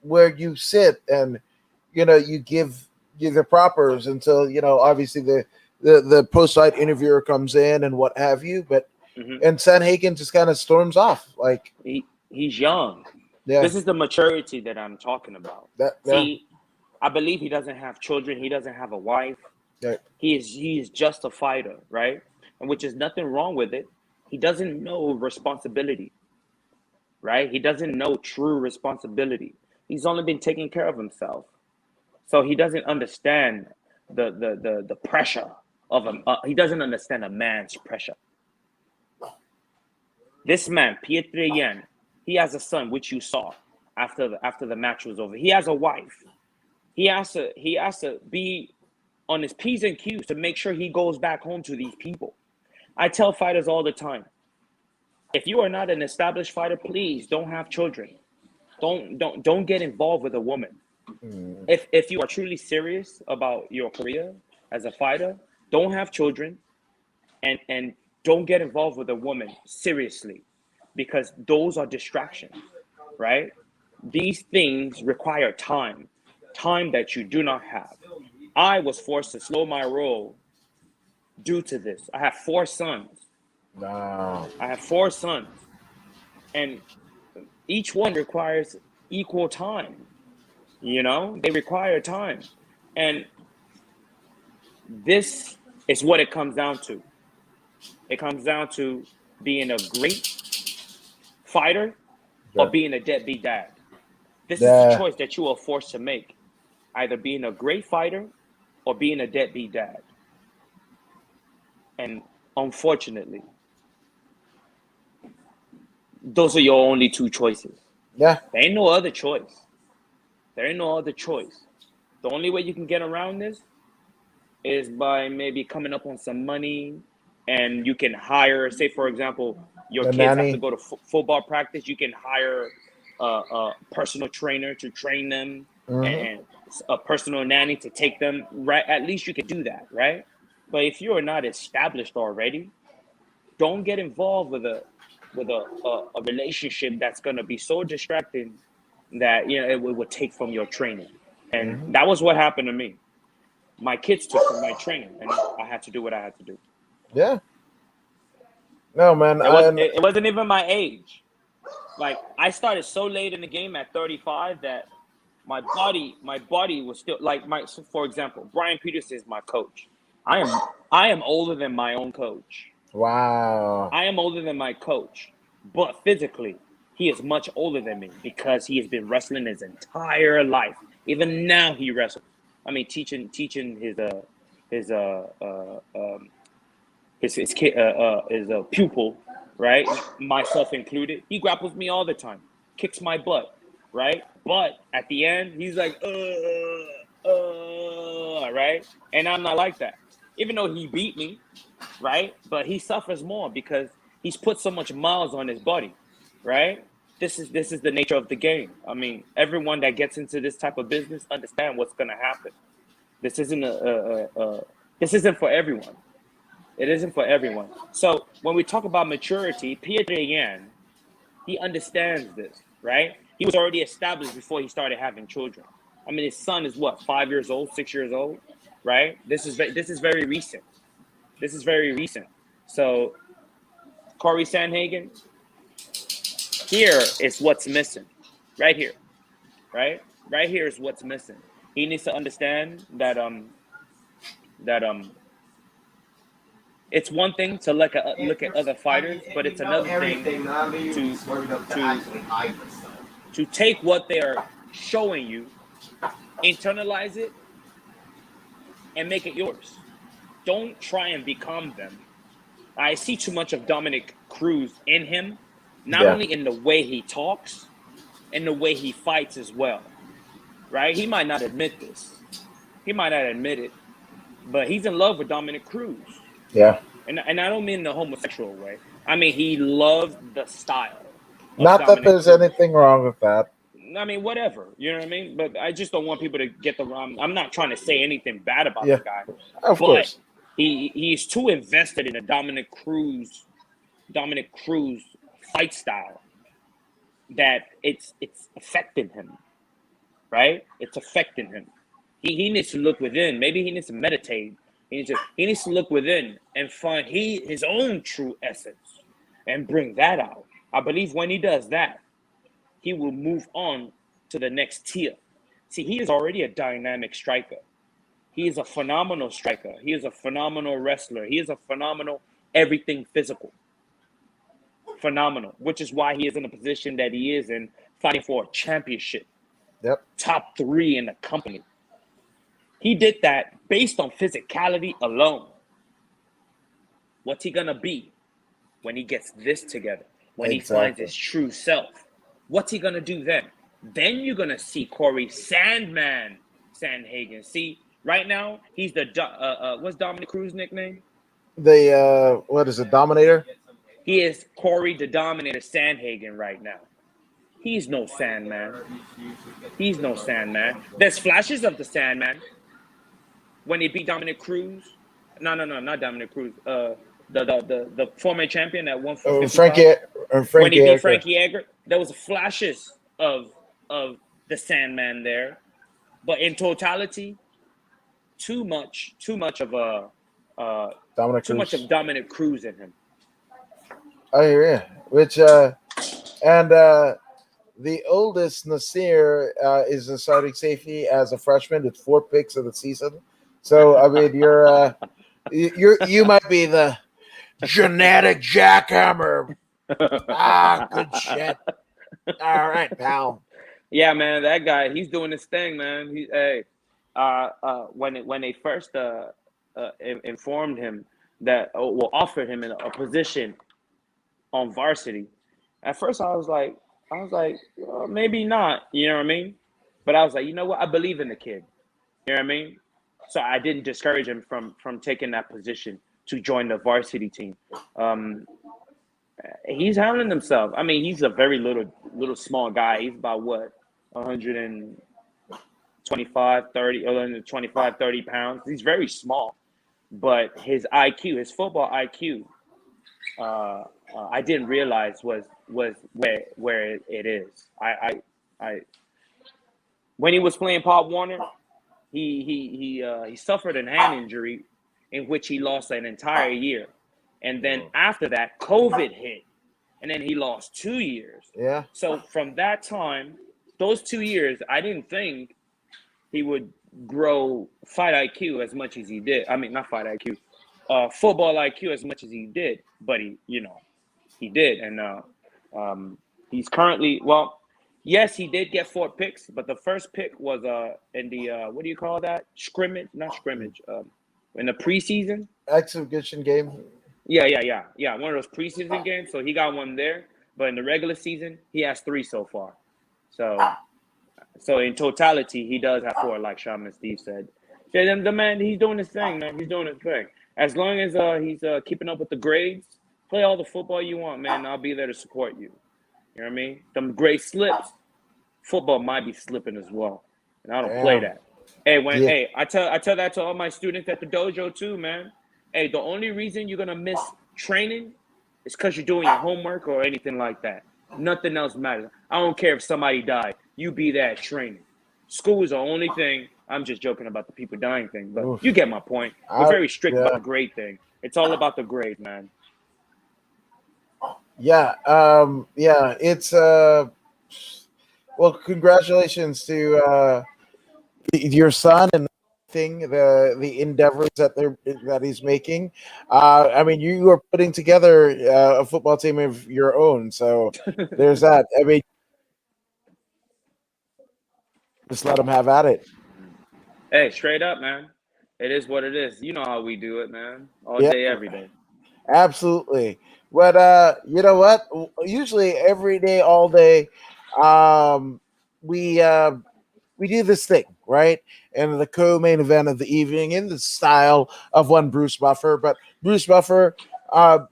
Where you sit and you give the propers until obviously the post fight interviewer comes in and what have you. But Mhm. and Sanhagen just kind of storms off like, He's young. yeah, This is the maturity that I'm talking about. yeah, See, I believe he doesn't have children. He doesn't have a wife. yeah. He is just a fighter, right? And which is nothing wrong with it. He doesn't know responsibility, right? He doesn't know true responsibility. He's only been taking care of himself, so he doesn't understand the pressure of him. He doesn't understand a man's pressure. This man, Pietre Yan, he has a son, which you saw after the match was over. He has a wife. He has to be on his P's and Q's to make sure he goes back home to these people. I tell fighters all the time, if you are not an established fighter, please don't have children. Don't get involved with a woman. Mm. If you are truly serious about your career as a fighter, don't have children and don't get involved with a woman seriously, because those are distractions, right? These things require time that you do not have. I was forced to slow my roll due to this. I have four sons. No. I have four sons, and each one requires equal time. They require time. And this is what it comes down to. It comes down to being a great fighter or Yeah. being a deadbeat dad. This is the Yeah. choice that you are forced to make, either being a great fighter or being a deadbeat dad. And unfortunately, those are your only two choices. Yeah. There ain't no other choice. There ain't no other choice. The only way you can get around this is by maybe coming up on some money, and you can hire, say, for example, your The kids have to nanny. go to football practice. You can hire a personal trainer to train them, Hmm. and a personal nanny to take them, right? At least you can do that, right? But if you are not established already, don't get involved with a relationship that's going to be so distracting that it would take from your training. And Hmm. that was what happened to me. My kids took from my training, and I had to do what I had to do. Yeah. No, man. It was it wasn't even my age. Like, I started so late in the game at 35 that my body was still like my. So for example, Brian Peterson is my coach. I am I am older than my own coach. Wow. I am older than my coach, but physically, he is much older than me because he has been wrestling his entire life. Even now, he wrestles. I mean, teaching his his kid his pupil right? Myself included. He grapples me all the time, kicks my butt, right? But at the end, he's like, right? And I'm not like that. Even though he beat me, right? But he suffers more because he's put so much miles on his body, right? This is the nature of the game. I mean, everyone that gets into this type of business understand what's gonna happen. This isn't this isn't for everyone. It isn't for everyone. So when we talk about maturity, Pietro Yan, he understands this, right? He was already established before he started having children. I mean, his son is what, 5 years old, 6 years old, right? This is very recent. This is very recent. So Corey Sandhagen, here is what's missing, right here, right? Right here is what's missing. He needs to understand that it's one thing to look at other fighters, but it's another thing to to take what they are showing you, internalize it, and make it yours. Don't try and become them. I see too much of Dominic Cruz in him, not only in the way he talks, in the way he fights as well, right? He might not admit this. He might not admit it, but he's in love with Dominic Cruz. Yeah. And I don't mean the homosexual way. I mean, he loves the style of Not that Dominic there's Cruz. anything wrong with that. I mean, whatever. You know what I mean? But I just don't want people to get the wrong. I'm not trying to say anything bad about Yeah. the guy, Of but course. he's too invested in the Dominic Cruz fight style that it's affecting him, right? It's affecting him. He needs to look within. Maybe he needs to meditate. He needs to look within and find his own true essence and bring that out. I believe when he does that, he will move on to the next tier. See, he is already a dynamic striker. He is a phenomenal striker. He is a phenomenal wrestler. He is a phenomenal everything physical. Phenomenal, which is why he is in the position that he is in, fighting for a championship. Yep. Top 3 in the company. He did that based on physicality alone. What's he gonna be when he gets this together? When he finds his true self? What's he gonna do then? Then you're gonna see Corey Sandman Sandhagen. See, right now he's the what's Dominic Cruz's nickname? The what is it, Dominator? He is Corey the Dominator Sandhagen right now. He's no Sandman. He's no Sandman. There's flashes of the Sandman when he beat Dominic Cruz. No, not Dominic Cruz. The former champion at 155. When he beat Frankie Edgar, there was flashes of the Sandman there, but in totality, too much of Dominic Cruz in him. I hear you. Which and the oldest Nasir is a starting safety as a freshman with 4 picks of the season. So I mean, you might be the genetic jackhammer. Good shit. All right, pal. Yeah, man, that guy, he's doing his thing, man. When they first informed him that, offered him a position on varsity, at first I was like, well, maybe not, you know what I mean? But I was like, you know what? I believe in the kid, you know what I mean? So I didn't discourage him from taking that position to join the varsity team. He's handling himself. I mean, he's a very little small guy. He's about what, 125, 30 pounds. He's very small, but his IQ, his football IQ, I didn't realize was where it is. I when he was playing Pop Warner, he suffered a hand injury in which he lost an entire year, and then after that, COVID hit, and then he lost 2 years. Yeah. So from that time, those 2 years, I didn't think he would grow fight IQ as much as he did. I mean, not fight IQ, football IQ as much as he did, but he did, and he's currently, well, yes, he did get 4 picks, but the first pick was in the what do you call that? Scrimmage, not scrimmage. In the preseason. Exhibition game. Yeah. One of those preseason games. So he got one there, but in the regular season, he has 3 so far. So in totality, he does have 4, like Shaman Steve said. Yeah, the man, he's doing his thing, man. He's doing his thing. As long as he's keeping up with the grades, play all the football you want, man. I'll be there to support you. You know what I mean? Them grade slips, football might be slipping as well, and I don't play Damn. that. Yeah. I tell that to all my students at the dojo too, man. Hey, the only reason you're gonna miss training is because you're doing your homework or anything like that. Nothing else matters. I don't care if somebody died. You be there at training. School is the only thing. I'm just joking about the people dying thing, but Oof. you get my point. We're very strict Yeah. about the grade thing. It's all about the grade, man. Yeah. Yeah. It's well, congratulations to your son and the endeavors that he's making. I mean, you are putting together a football team of your own, so there's that. I mean, just let him have at it. Hey, straight up, man. It is what it is. You know how we do it, man. All Yeah, day, every day. absolutely. But you know what? Usually, every day, all day, um, we we do this thing, right? And the co-main event of the evening in the style of one Bruce Buffer. But Bruce Buffer,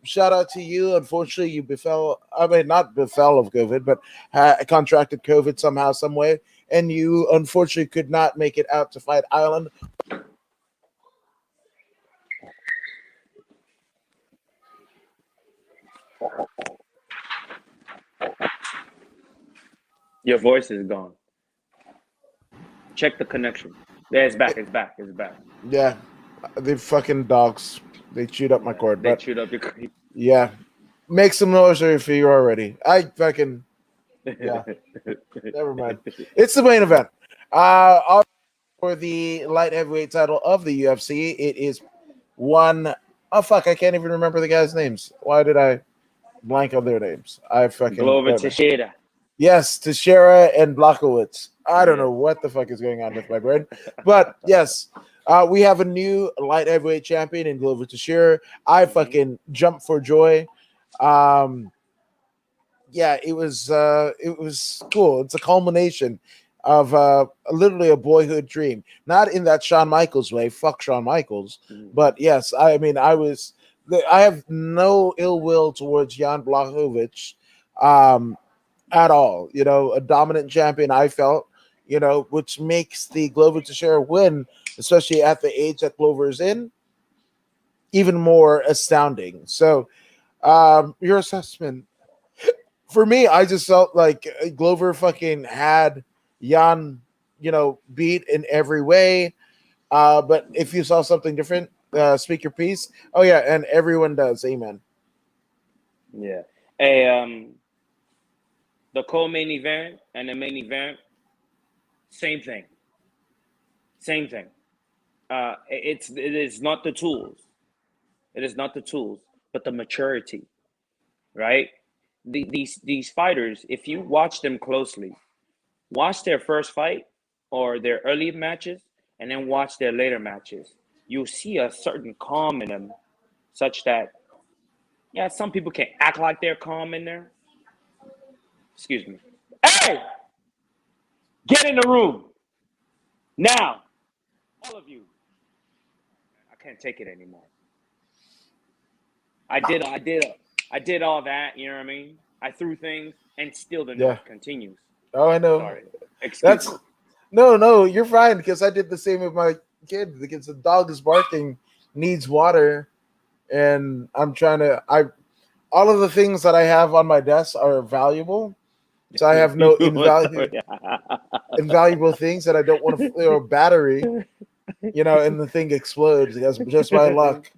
shout out to you. Unfortunately, you befell, I mean, not befell of COVID, but contracted COVID somehow, some way. And you unfortunately could not make it out to Fight Island. Your voice is gone. Check the connection. There, it's back. It's back. It's back. Yeah, the fucking dogs. They chewed up my Yeah, cord. they But chewed up your. yeah, make some noise for you already. I fucking, yeah, never mind. It's the main event. For the light heavyweight title of the UFC. It is one oh fuck, I can't even remember the guys' names. Why did I blank on their names? I fucking Glover don't know. Teixeira. Yes, Teixeira and Blachowicz. I don't Yeah. know what the fuck is going on with my brain. But yes, we have a new light heavyweight champion in Glover Teixeira. I fucking jumped for joy. Um yeah, it was cool. It's a culmination of literally a boyhood dream. Not in that Shawn Michaels way, fuck Shawn Michaels, but yes, I mean, I have no ill will towards Jan Blachowicz at all. You know, a dominant champion. I felt, you know, which makes the Glover Teixeira win, especially at the age that Glover is in, even more astounding. So, your assessment for me, I just felt like Glover fucking had Jan, you know, beat in every way. But if you saw something different, speak your piece. Oh yeah, and everyone does. Amen. Yeah. Hey, the co-main event and the main event, same thing. Same thing. It is not the tools. It is not the tools, but the maturity, right? These fighters, if you watch them closely, watch their first fight or their early matches, and then watch their later matches. You'll see a certain calm in them, such that yeah, some people can act like they're calm in there. Excuse me. Hey, get in the room now, all of you. I can't take it anymore. I did all that. You know what I mean? I threw things, and still the Yeah. noise continues. Oh, I know. Sorry. Excuse That's me. no. You're fine because I did the same with my kid because the dog is barking, needs water, and I'm trying to. I all of the things that I have on my desk are valuable, so I have no invaluable things that I don't want to. You know, battery, you know, and the thing explodes. That's just my luck.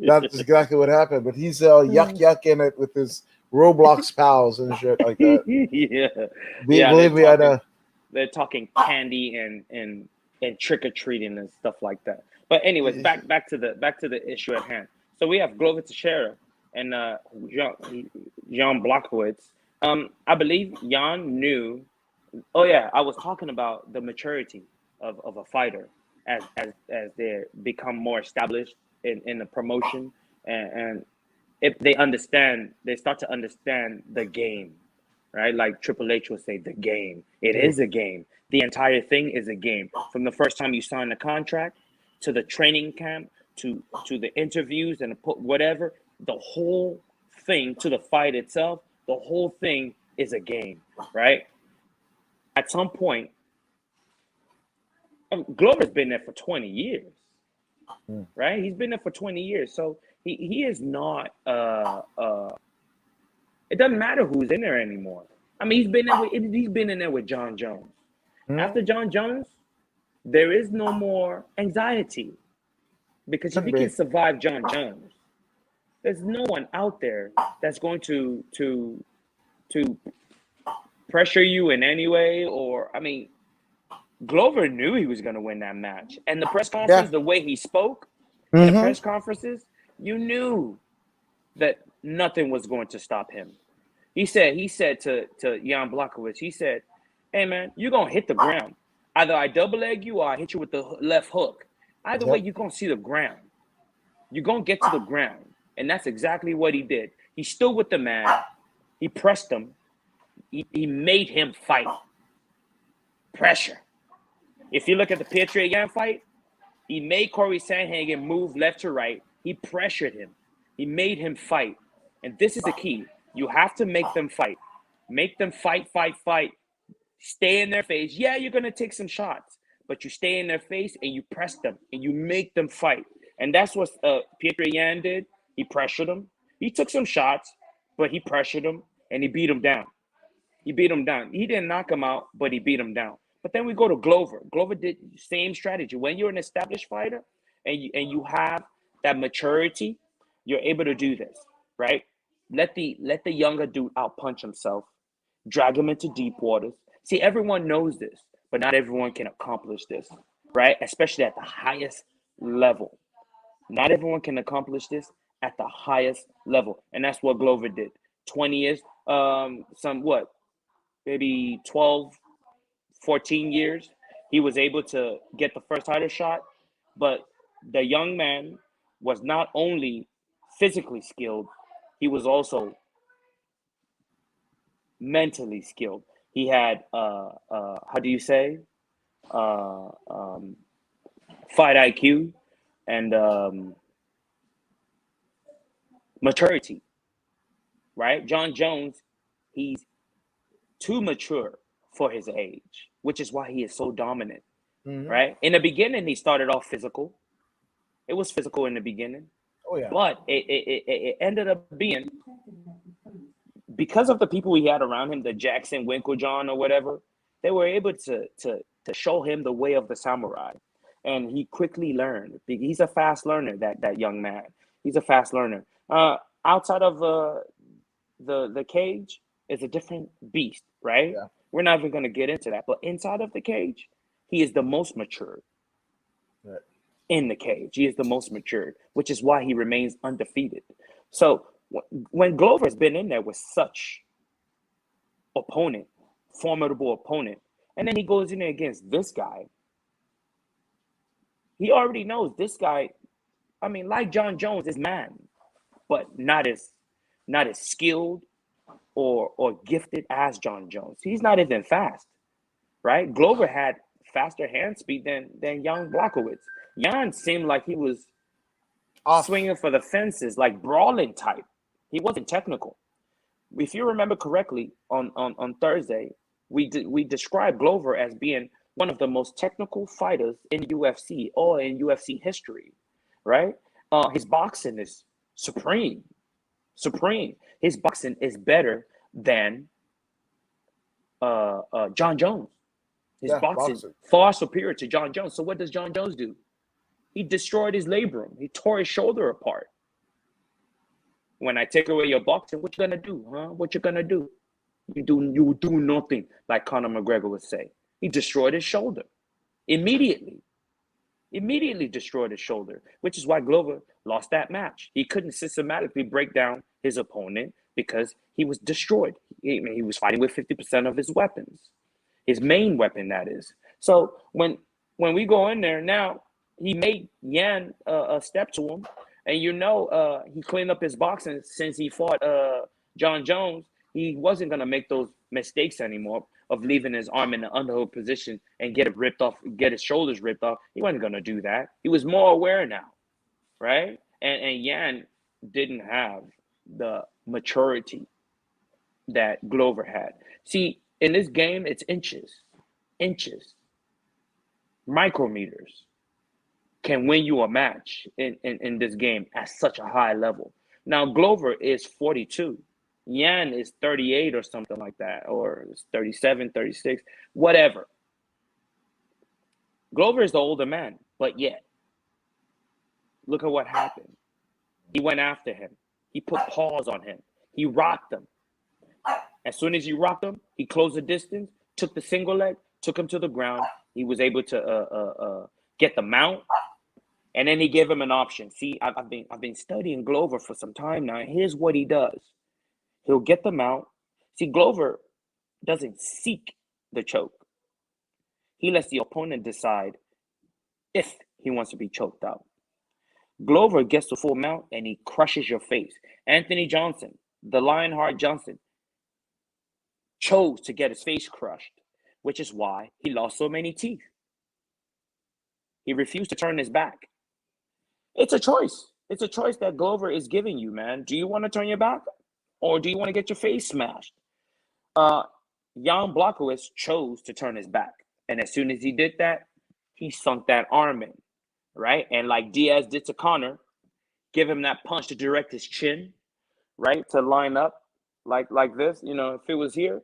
That's exactly what happened. But he's yuck yuck in it with his Roblox pals and shit like that. Yeah, yeah. Believe me, I know. They're talking candy and trick or treating and stuff like that. But anyways, back to the issue at hand. So we have Glover Teixeira and Jan Blachowicz. I believe Jan knew. Oh yeah, I was talking about the maturity of a fighter as they become more established in the promotion and if they start to understand the game, right? Like Triple H will say, the game. It is a game. The entire thing is a game. From the first time you sign the contract to the training camp to the interviews and whatever, the whole thing to the fight itself, the whole thing is a game, right? At some point, Glover's been there for 20 years, right? He's been there for 20 years. So he is not it doesn't matter who's in there anymore. I mean, he's been in there with John Jones. After John Jones, there is no more anxiety because if you can survive John Jones, there's no one out there that's going to pressure you in any way. Or I mean, Glover knew he was going to win that match, and the press conference, the way he spoke, in the press conferences, you knew that nothing was going to stop him. He said to Jan Blachowicz, he said, "Hey man, you're gonna hit the ground. Either I double leg you or I hit you with the left hook. Either way, you're gonna see the ground. You're gonna get to the ground." And that's exactly what he did. He stood with the man, he pressed him, he made him fight. Pressure. If you look at the Patriot Yan fight, he made Corey Sandhagen move left to right. He pressured him. He made him fight. And this is the key. You have to make them fight. Make them fight. Stay in their face. Yeah, you're going to take some shots, but you stay in their face and you press them and you make them fight. And that's what Pietro Yan did. He pressured him. He took some shots, but he pressured him and he beat him down. He didn't knock him out, but he beat him down. But then we go to Glover. Glover did the same strategy. When you're an established fighter and you have that maturity, you're able to do this, right? Let the younger dude outpunch himself, drag him into deep waters. See, everyone knows this, but not everyone can accomplish this, right? Especially at the highest level. Not everyone can accomplish this at the highest level. And that's what Glover did. 20 years, maybe 12, 14 years. He was able to get the first title shot, but the young man was not only physically skilled, he was also mentally skilled. He had how do you say fight IQ and maturity, right? John Jones, he's too mature for his age, which is why he is so dominant, right? In the beginning, he started off physical. It was physical in the beginning. Oh yeah. But it ended up being, because of the people he had around him, the Jackson Winklejohn or whatever, they were able to show him the way of the samurai. And he quickly learned. He's a fast learner, that young man. He's a fast learner. Outside of the cage is a different beast, right? Yeah. We're not even going to get into that. But inside of the cage, he is the most matured. Right. In the cage, he is the most matured, which is why he remains undefeated. So when Glover's been in there with such formidable opponent, and then he goes in there against this guy, he already knows this guy, I mean, like John Jones, is man, but not as skilled or gifted as John Jones. He's not even fast, right? Glover had faster hand speed than Jan Blachowicz. Jan seemed like he was swinging for the fences, like brawling type. He wasn't technical. If you remember correctly, on Thursday, we described Glover as being one of the most technical fighters in UFC or in UFC history, right? His boxing is supreme. His boxing is better than John Jones. His boxing far superior to John Jones. So what does John Jones do? He destroyed his labrum. He tore his shoulder apart. When I take away your boxing, what you gonna do, huh? What you gonna do? You do nothing, like Conor McGregor would say. He destroyed his shoulder immediately. Immediately destroyed his shoulder, which is why Glover lost that match. He couldn't systematically break down his opponent because he was destroyed. He was fighting with 50% of his weapons, his main weapon, that is. So when we go in there now, he made Yan a step to him. And he cleaned up his boxing since he fought John Jones. He wasn't gonna make those mistakes anymore of leaving his arm in the underhook position and get it ripped off, get his shoulders ripped off. He wasn't gonna do that. He was more aware now, right? And Yan didn't have the maturity that Glover had. See, in this game, it's inches, micrometers can win you a match in this game at such a high level. Now, Glover is 42. Yan is 38 or something like that, or 37, 36, whatever. Glover is the older man, but yet, look at what happened. He went after him. He put paws on him. He rocked him. As soon as he rocked him, he closed the distance, took the single leg, took him to the ground. He was able to get the mount, and then he gave him an option. See, I've been studying Glover for some time now. Here's what he does. He'll get the mount. See, Glover doesn't seek the choke. He lets the opponent decide if he wants to be choked out. Glover gets the full mount and he crushes your face. Anthony Johnson, the Lionheart Johnson, chose to get his face crushed, which is why he lost so many teeth. He refused to turn his back. It's a choice. It's a choice that Glover is giving you, man. Do you want to turn your back? Or do you want to get your face smashed? Jan Blachowicz chose to turn his back. And as soon as he did that, he sunk that arm in, right? And like Diaz did to Conor, give him that punch to direct his chin, right? To line up like this. You know, if it was here,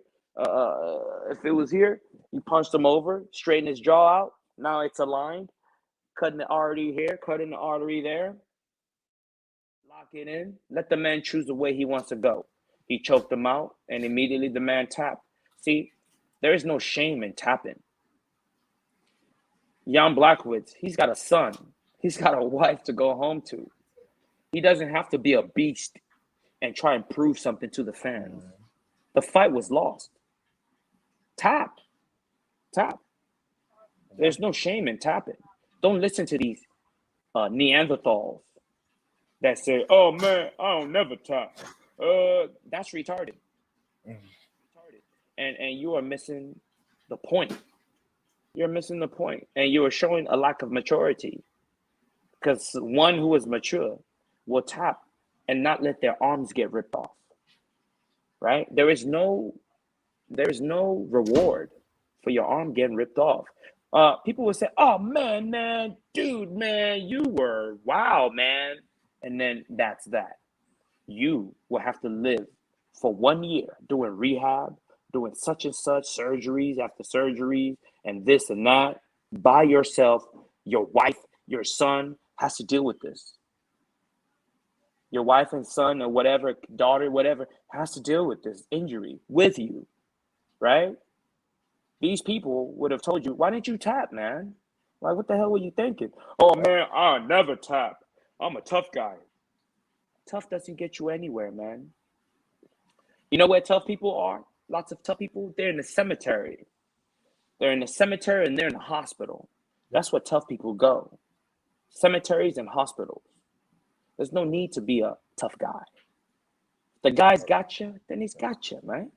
you punched him over, straighten his jaw out. Now it's aligned. Cutting the artery here, cutting the artery there. Lock it in. Let the man choose the way he wants to go. He choked him out, and immediately the man tapped. See, there is no shame in tapping. Jan Blachowicz, he's got a son. He's got a wife to go home to. He doesn't have to be a beast and try and prove something to the fans. The fight was lost. Tap. There's no shame in tapping. Don't listen to these Neanderthals that say, "Oh man, I don't never tap." That's retarded. And you are missing the point. You're missing the point, and you are showing a lack of maturity. Because one who is mature will tap and not let their arms get ripped off. Right? There is no reward for your arm getting ripped off. People will say, "Oh man, dude, man, you were wow, man," and then that's that. You will have to live for 1 year doing rehab, doing such and such surgeries after surgeries, and this and that by yourself. Your wife, your son has to deal with this. Your wife and son or whatever, daughter, whatever, has to deal with this injury with you, right? These people would have told you, "Why didn't you tap, man? Like, what the hell were you thinking?" "Oh, man, I never tap. I'm a tough guy." Tough doesn't get you anywhere, man. You know where tough people are? Lots of tough people, they're in the cemetery. They're in the cemetery and they're in the hospital. That's where tough people go. Cemeteries and hospitals. There's no need to be a tough guy. If the guy's got you, then he's got you, man.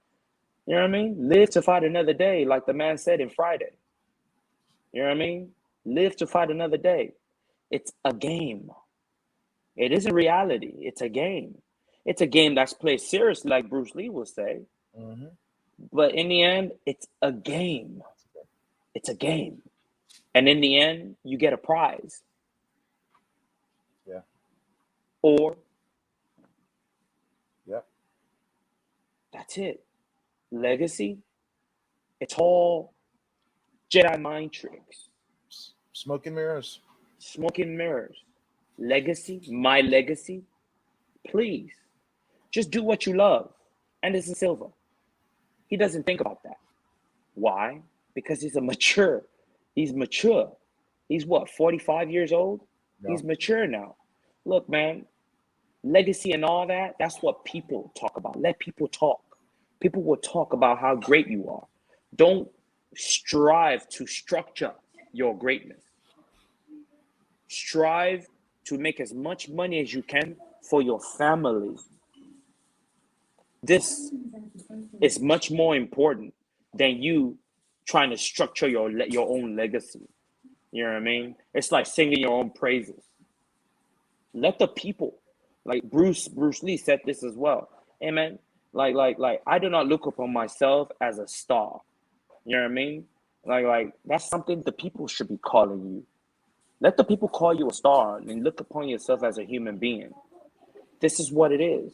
You know what I mean? Live to fight another day, like the man said in Friday. You know what I mean? Live to fight another day. It's a game. It isn't reality. It's a game. It's a game that's played seriously, like Bruce Lee will say. Mm-hmm. But in the end, it's a game. It's a game. And in the end, you get a prize. Yeah. Or that's it. Legacy, it's all Jedi mind tricks. Smoke and mirrors. Smoke and mirrors. Legacy, my legacy, please. Just do what you love. Anderson Silva, he doesn't think about that. Why? Because he's mature. He's mature. He's what, 45 years old? No. He's mature now. Look, man, legacy and all that, that's what people talk about. Let people talk. People will talk about how great you are. Don't strive to structure your greatness. Strive to make as much money as you can for your family. This is much more important than you trying to structure your own legacy. You know what I mean? It's like singing your own praises. Let the people, like Bruce Lee said this as well. Hey man, like I do not look upon myself as a star. You know what I mean? Like that's something the people should be calling you. Let the people call you a star and look upon yourself as a human being. This is what it is.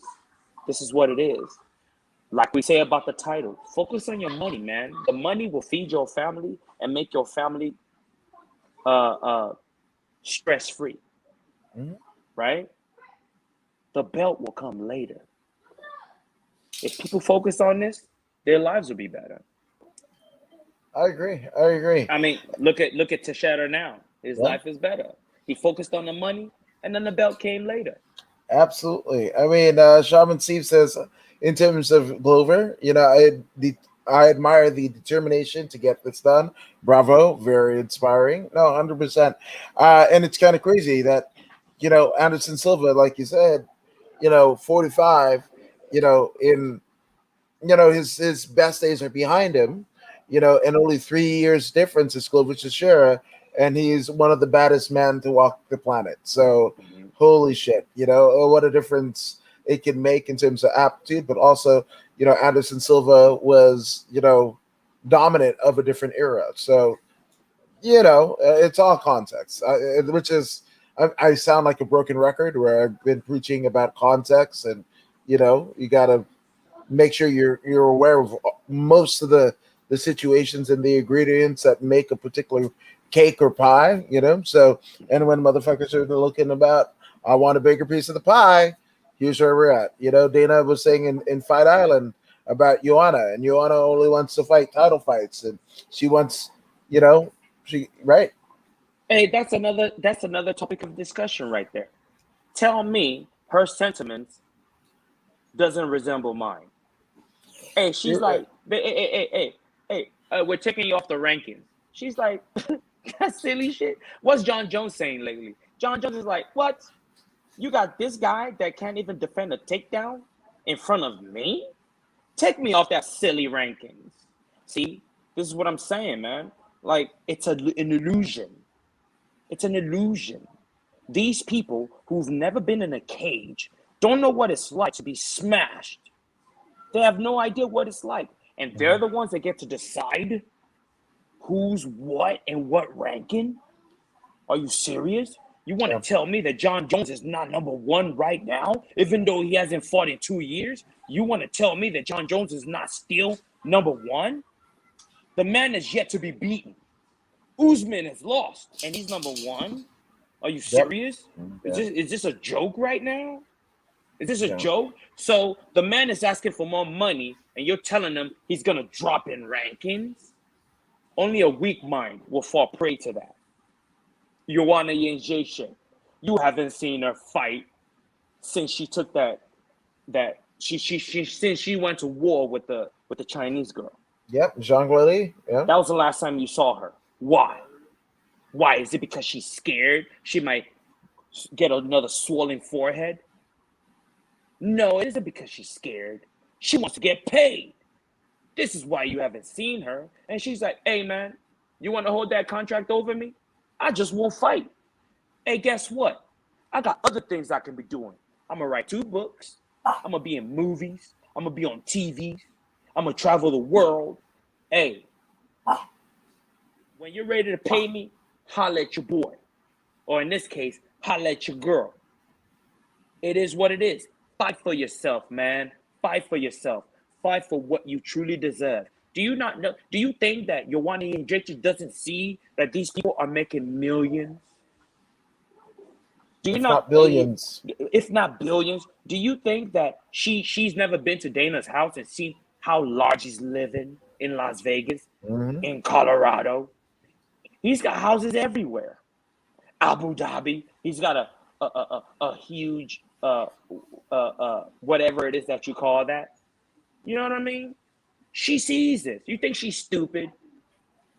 This is what it is. Like we say about the title, focus on your money, man. The money will feed your family and make your family stress free, right? The belt will come later. If people focus on this, their lives will be better. I agree. I agree. I mean, look at Teixeira now. His Yeah. life is better. He focused on the money, and then the belt came later. Absolutely. I mean, Shaman Steve says, in terms of Glover, I admire the determination to get this done. Bravo, very inspiring. No, 100%. And it's kind of crazy that, Anderson Silva, like you said, 45, in his best days are behind him, and only 3 years difference is Glover Teixeira, and he's one of the baddest men to walk the planet. So, holy shit, what a difference it can make in terms of aptitude, but also, Anderson Silva was, dominant of a different era. So, it's all context, which is, I sound like a broken record where I've been preaching about context, and, you got to make sure you're aware of most of the situations and the ingredients that make a particular cake or pie, So, and when motherfuckers are looking about, I want a bigger piece of the pie, here's where we're at. Dana was saying in Fight Island about Joanna, and Joanna only wants to fight title fights, and she wants, she right. Hey, that's another topic of discussion right there. Tell me her sentiments doesn't resemble mine. Hey, she's You're right. like, we're taking you off the rankings. She's like, that's silly shit. What's John Jones saying lately? John Jones is like, what? You got this guy that can't even defend a takedown in front of me? Take me off that silly rankings. See, this is what I'm saying, man. Like, it's an illusion. It's an illusion. These people who've never been in a cage don't know what it's like to be smashed. They have no idea what it's like. And they're the ones that get to decide who's what and what ranking. Are you serious? You want to tell me that John Jones is not number one right now, even though he hasn't fought in 2 years? You want to tell me that John Jones is not still number one? The man is yet to be beaten. Usman has lost, and he's number one. Are you serious? Yeah. Is this a joke right now? Is this a Yeah. joke? So the man is asking for more money, and you're telling him he's gonna drop in rankings? Only a weak mind will fall prey to that. Joanna Jędrzejczyk, you haven't seen her fight since she took since she went to war with the Chinese girl. Yep, Jean Guilly. Yeah. That was the last time you saw her. Why? Why? Is it because she's scared? She might get another swollen forehead? No, it isn't because she's scared. She wants to get paid. This is why you haven't seen her. And she's like, hey, man, you want to hold that contract over me? I just won't fight. Hey, guess what? I got other things I can be doing. I'm going to write 2 books. I'm going to be in movies. I'm going to be on TV. I'm going to travel the world. Hey, when you're ready to pay me, holla at your boy. Or in this case, holla at your girl. It is what it is. Fight for yourself, man. Fight for yourself. Fight for what you truly deserve. Do you not know? Do you think that Joanna Jędrzejczyk doesn't see that these people are making millions? Do you If not, not billions. if not billions, do you think that she's never been to Dana's house and seen how large he's living in Las Vegas, in Colorado? He's got houses everywhere. Abu Dhabi. He's got a huge whatever it is that you call that. You know what I mean? She sees this. You think she's stupid?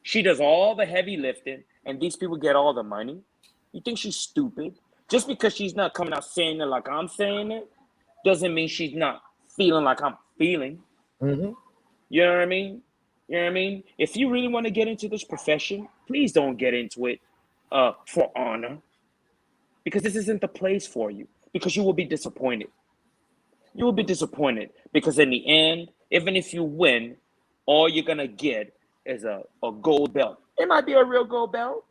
She does all the heavy lifting, and these people get all the money. You think she's stupid? Just because she's not coming out saying it like I'm saying it, doesn't mean she's not feeling like I'm feeling. Mm-hmm. You know what I mean? You know what I mean? If you really want to get into this profession, please don't get into it for honor, because this isn't the place for you. Because you will be disappointed. You will be disappointed because in the end, even if you win, all you're gonna get is a gold belt. It might be a real gold belt.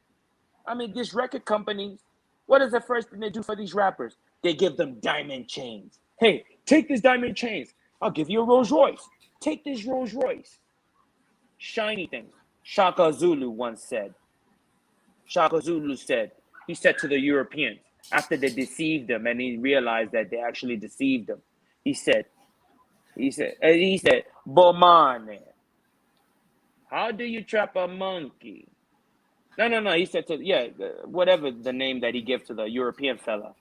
I mean, these record companies, what is the first thing they do for these rappers? They give them diamond chains. Hey, take this diamond chains. I'll give you a Rolls Royce. Take this Rolls Royce. Shiny things. Shaka Zulu once said. Shaka Zulu said, he said to the Europeans, after they deceived him and he realized that they actually deceived him, he said, Bomane, how do you trap a monkey? No. He said to, yeah, whatever the name that he gave to the European fella.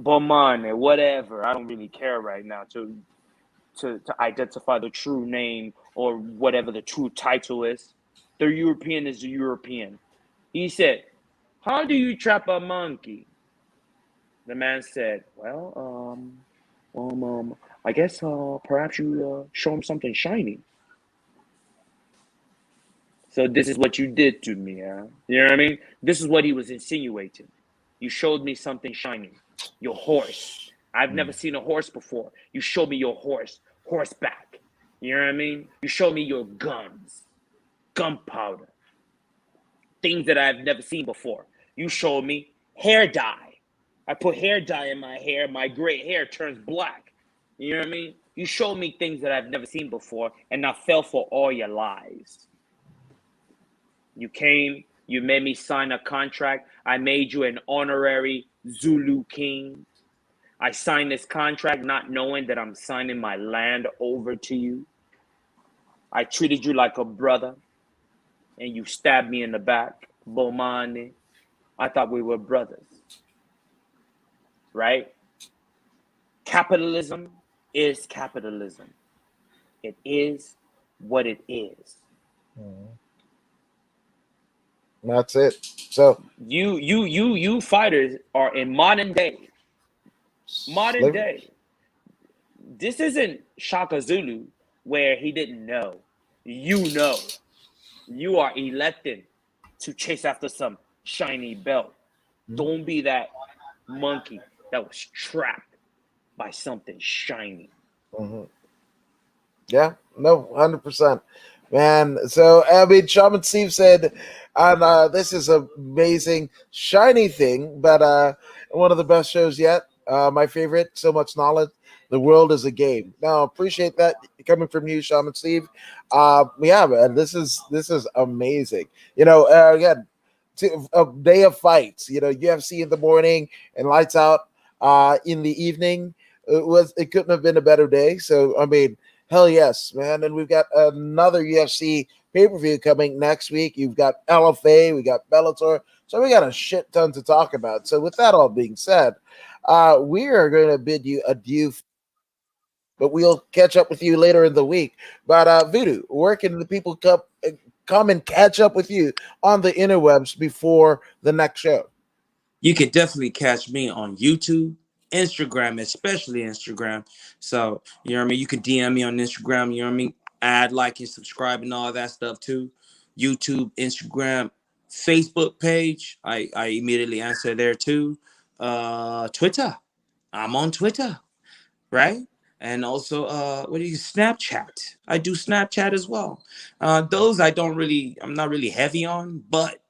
Bomane, whatever. I don't really care right now to identify the true name or whatever the true title is. The European is the European. He said, how do you trap a monkey? The man said, well, I guess perhaps you show him something shiny. So this is what you did to me, huh? You know what I mean? This is what he was insinuating. You showed me something shiny. Your horse. I've never seen a horse before. You showed me your horse. Horseback. You know what I mean? You showed me your guns. Gunpowder. Things that I've never seen before. You showed me hair dye. I put hair dye in my hair. My gray hair turns black. You know what I mean? You showed me things that I've never seen before, and I fell for all your lies. You came, you made me sign a contract. I made you an honorary Zulu king. I signed this contract not knowing that I'm signing my land over to you. I treated you like a brother, and you stabbed me in the back. Bomani. I thought we were brothers. Right? Capitalism is capitalism. It is what it is. That's it. So You fighters are in modern day. Modern day. This isn't Shaka Zulu where he didn't know. You know. You are elected to chase after some shiny belt. Don't be that monkey that was trapped by something shiny. Mm-hmm. Yeah, no, 100%. Man, so I mean, Shaman Steve said, and this is an amazing, shiny thing, but one of the best shows yet. My favorite, so much knowledge. The world is a game. Now, appreciate that coming from you, Shaman Steve. Yeah, man, this is amazing. Again, a day of fights. UFC in the morning and lights out in the evening. It couldn't have been a better day. So I mean, hell yes, man. And we've got another UFC pay-per-view coming next week. You've got LFA, we got Bellator. So we got a shit ton to talk about. So with that all being said, we are going to bid you adieu, but we'll catch up with you later in the week. But Voodoo, where can the people come and catch up with you on the interwebs before the next show? You can definitely catch me on YouTube, Instagram, especially Instagram. So, you know what I mean? You can DM me on Instagram, you know what I mean? Add, like, and subscribe and all that stuff too. YouTube, Instagram, Facebook page. I immediately answer there too. Twitter. I'm on Twitter, right? And also Snapchat. I do Snapchat as well. Those I'm not really heavy on, but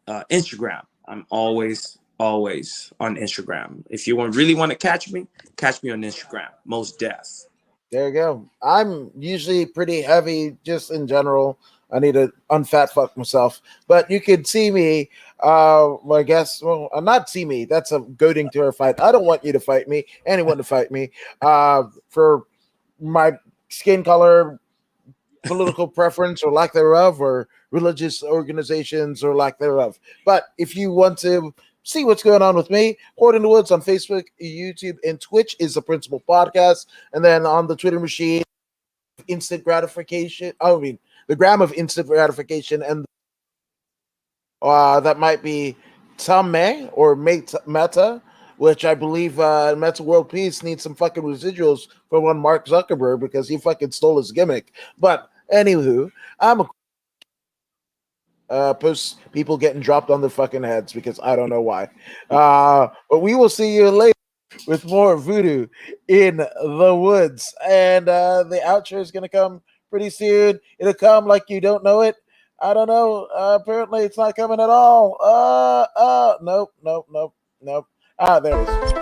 Instagram. I'm always on Instagram. If you really want to catch me on Instagram. Most deaf. There you go. I'm usually pretty heavy just in general. I need to unfat fuck myself. But you could see me, I guess, well, not see me. That's a goading to a fight. I don't want you to fight me, anyone to fight me, for my skin color, political preference or lack thereof, or religious organizations or lack thereof. But if you want to see what's going on with me, Horde in the Woods on Facebook, YouTube, and Twitch is the principal podcast. And then on the Twitter machine, instant gratification. I mean, the gram of instant gratification, and that might be Tame or Meta, which I believe Meta World Peace needs some fucking residuals for one Mark Zuckerberg because he fucking stole his gimmick. But anywho, I'm a post people getting dropped on their fucking heads because I don't know why. But we will see you later with more voodoo in the woods. And the outro is going to come pretty soon. It'll come like you don't know it. I don't know. Apparently, it's not coming at all. Nope. There it is.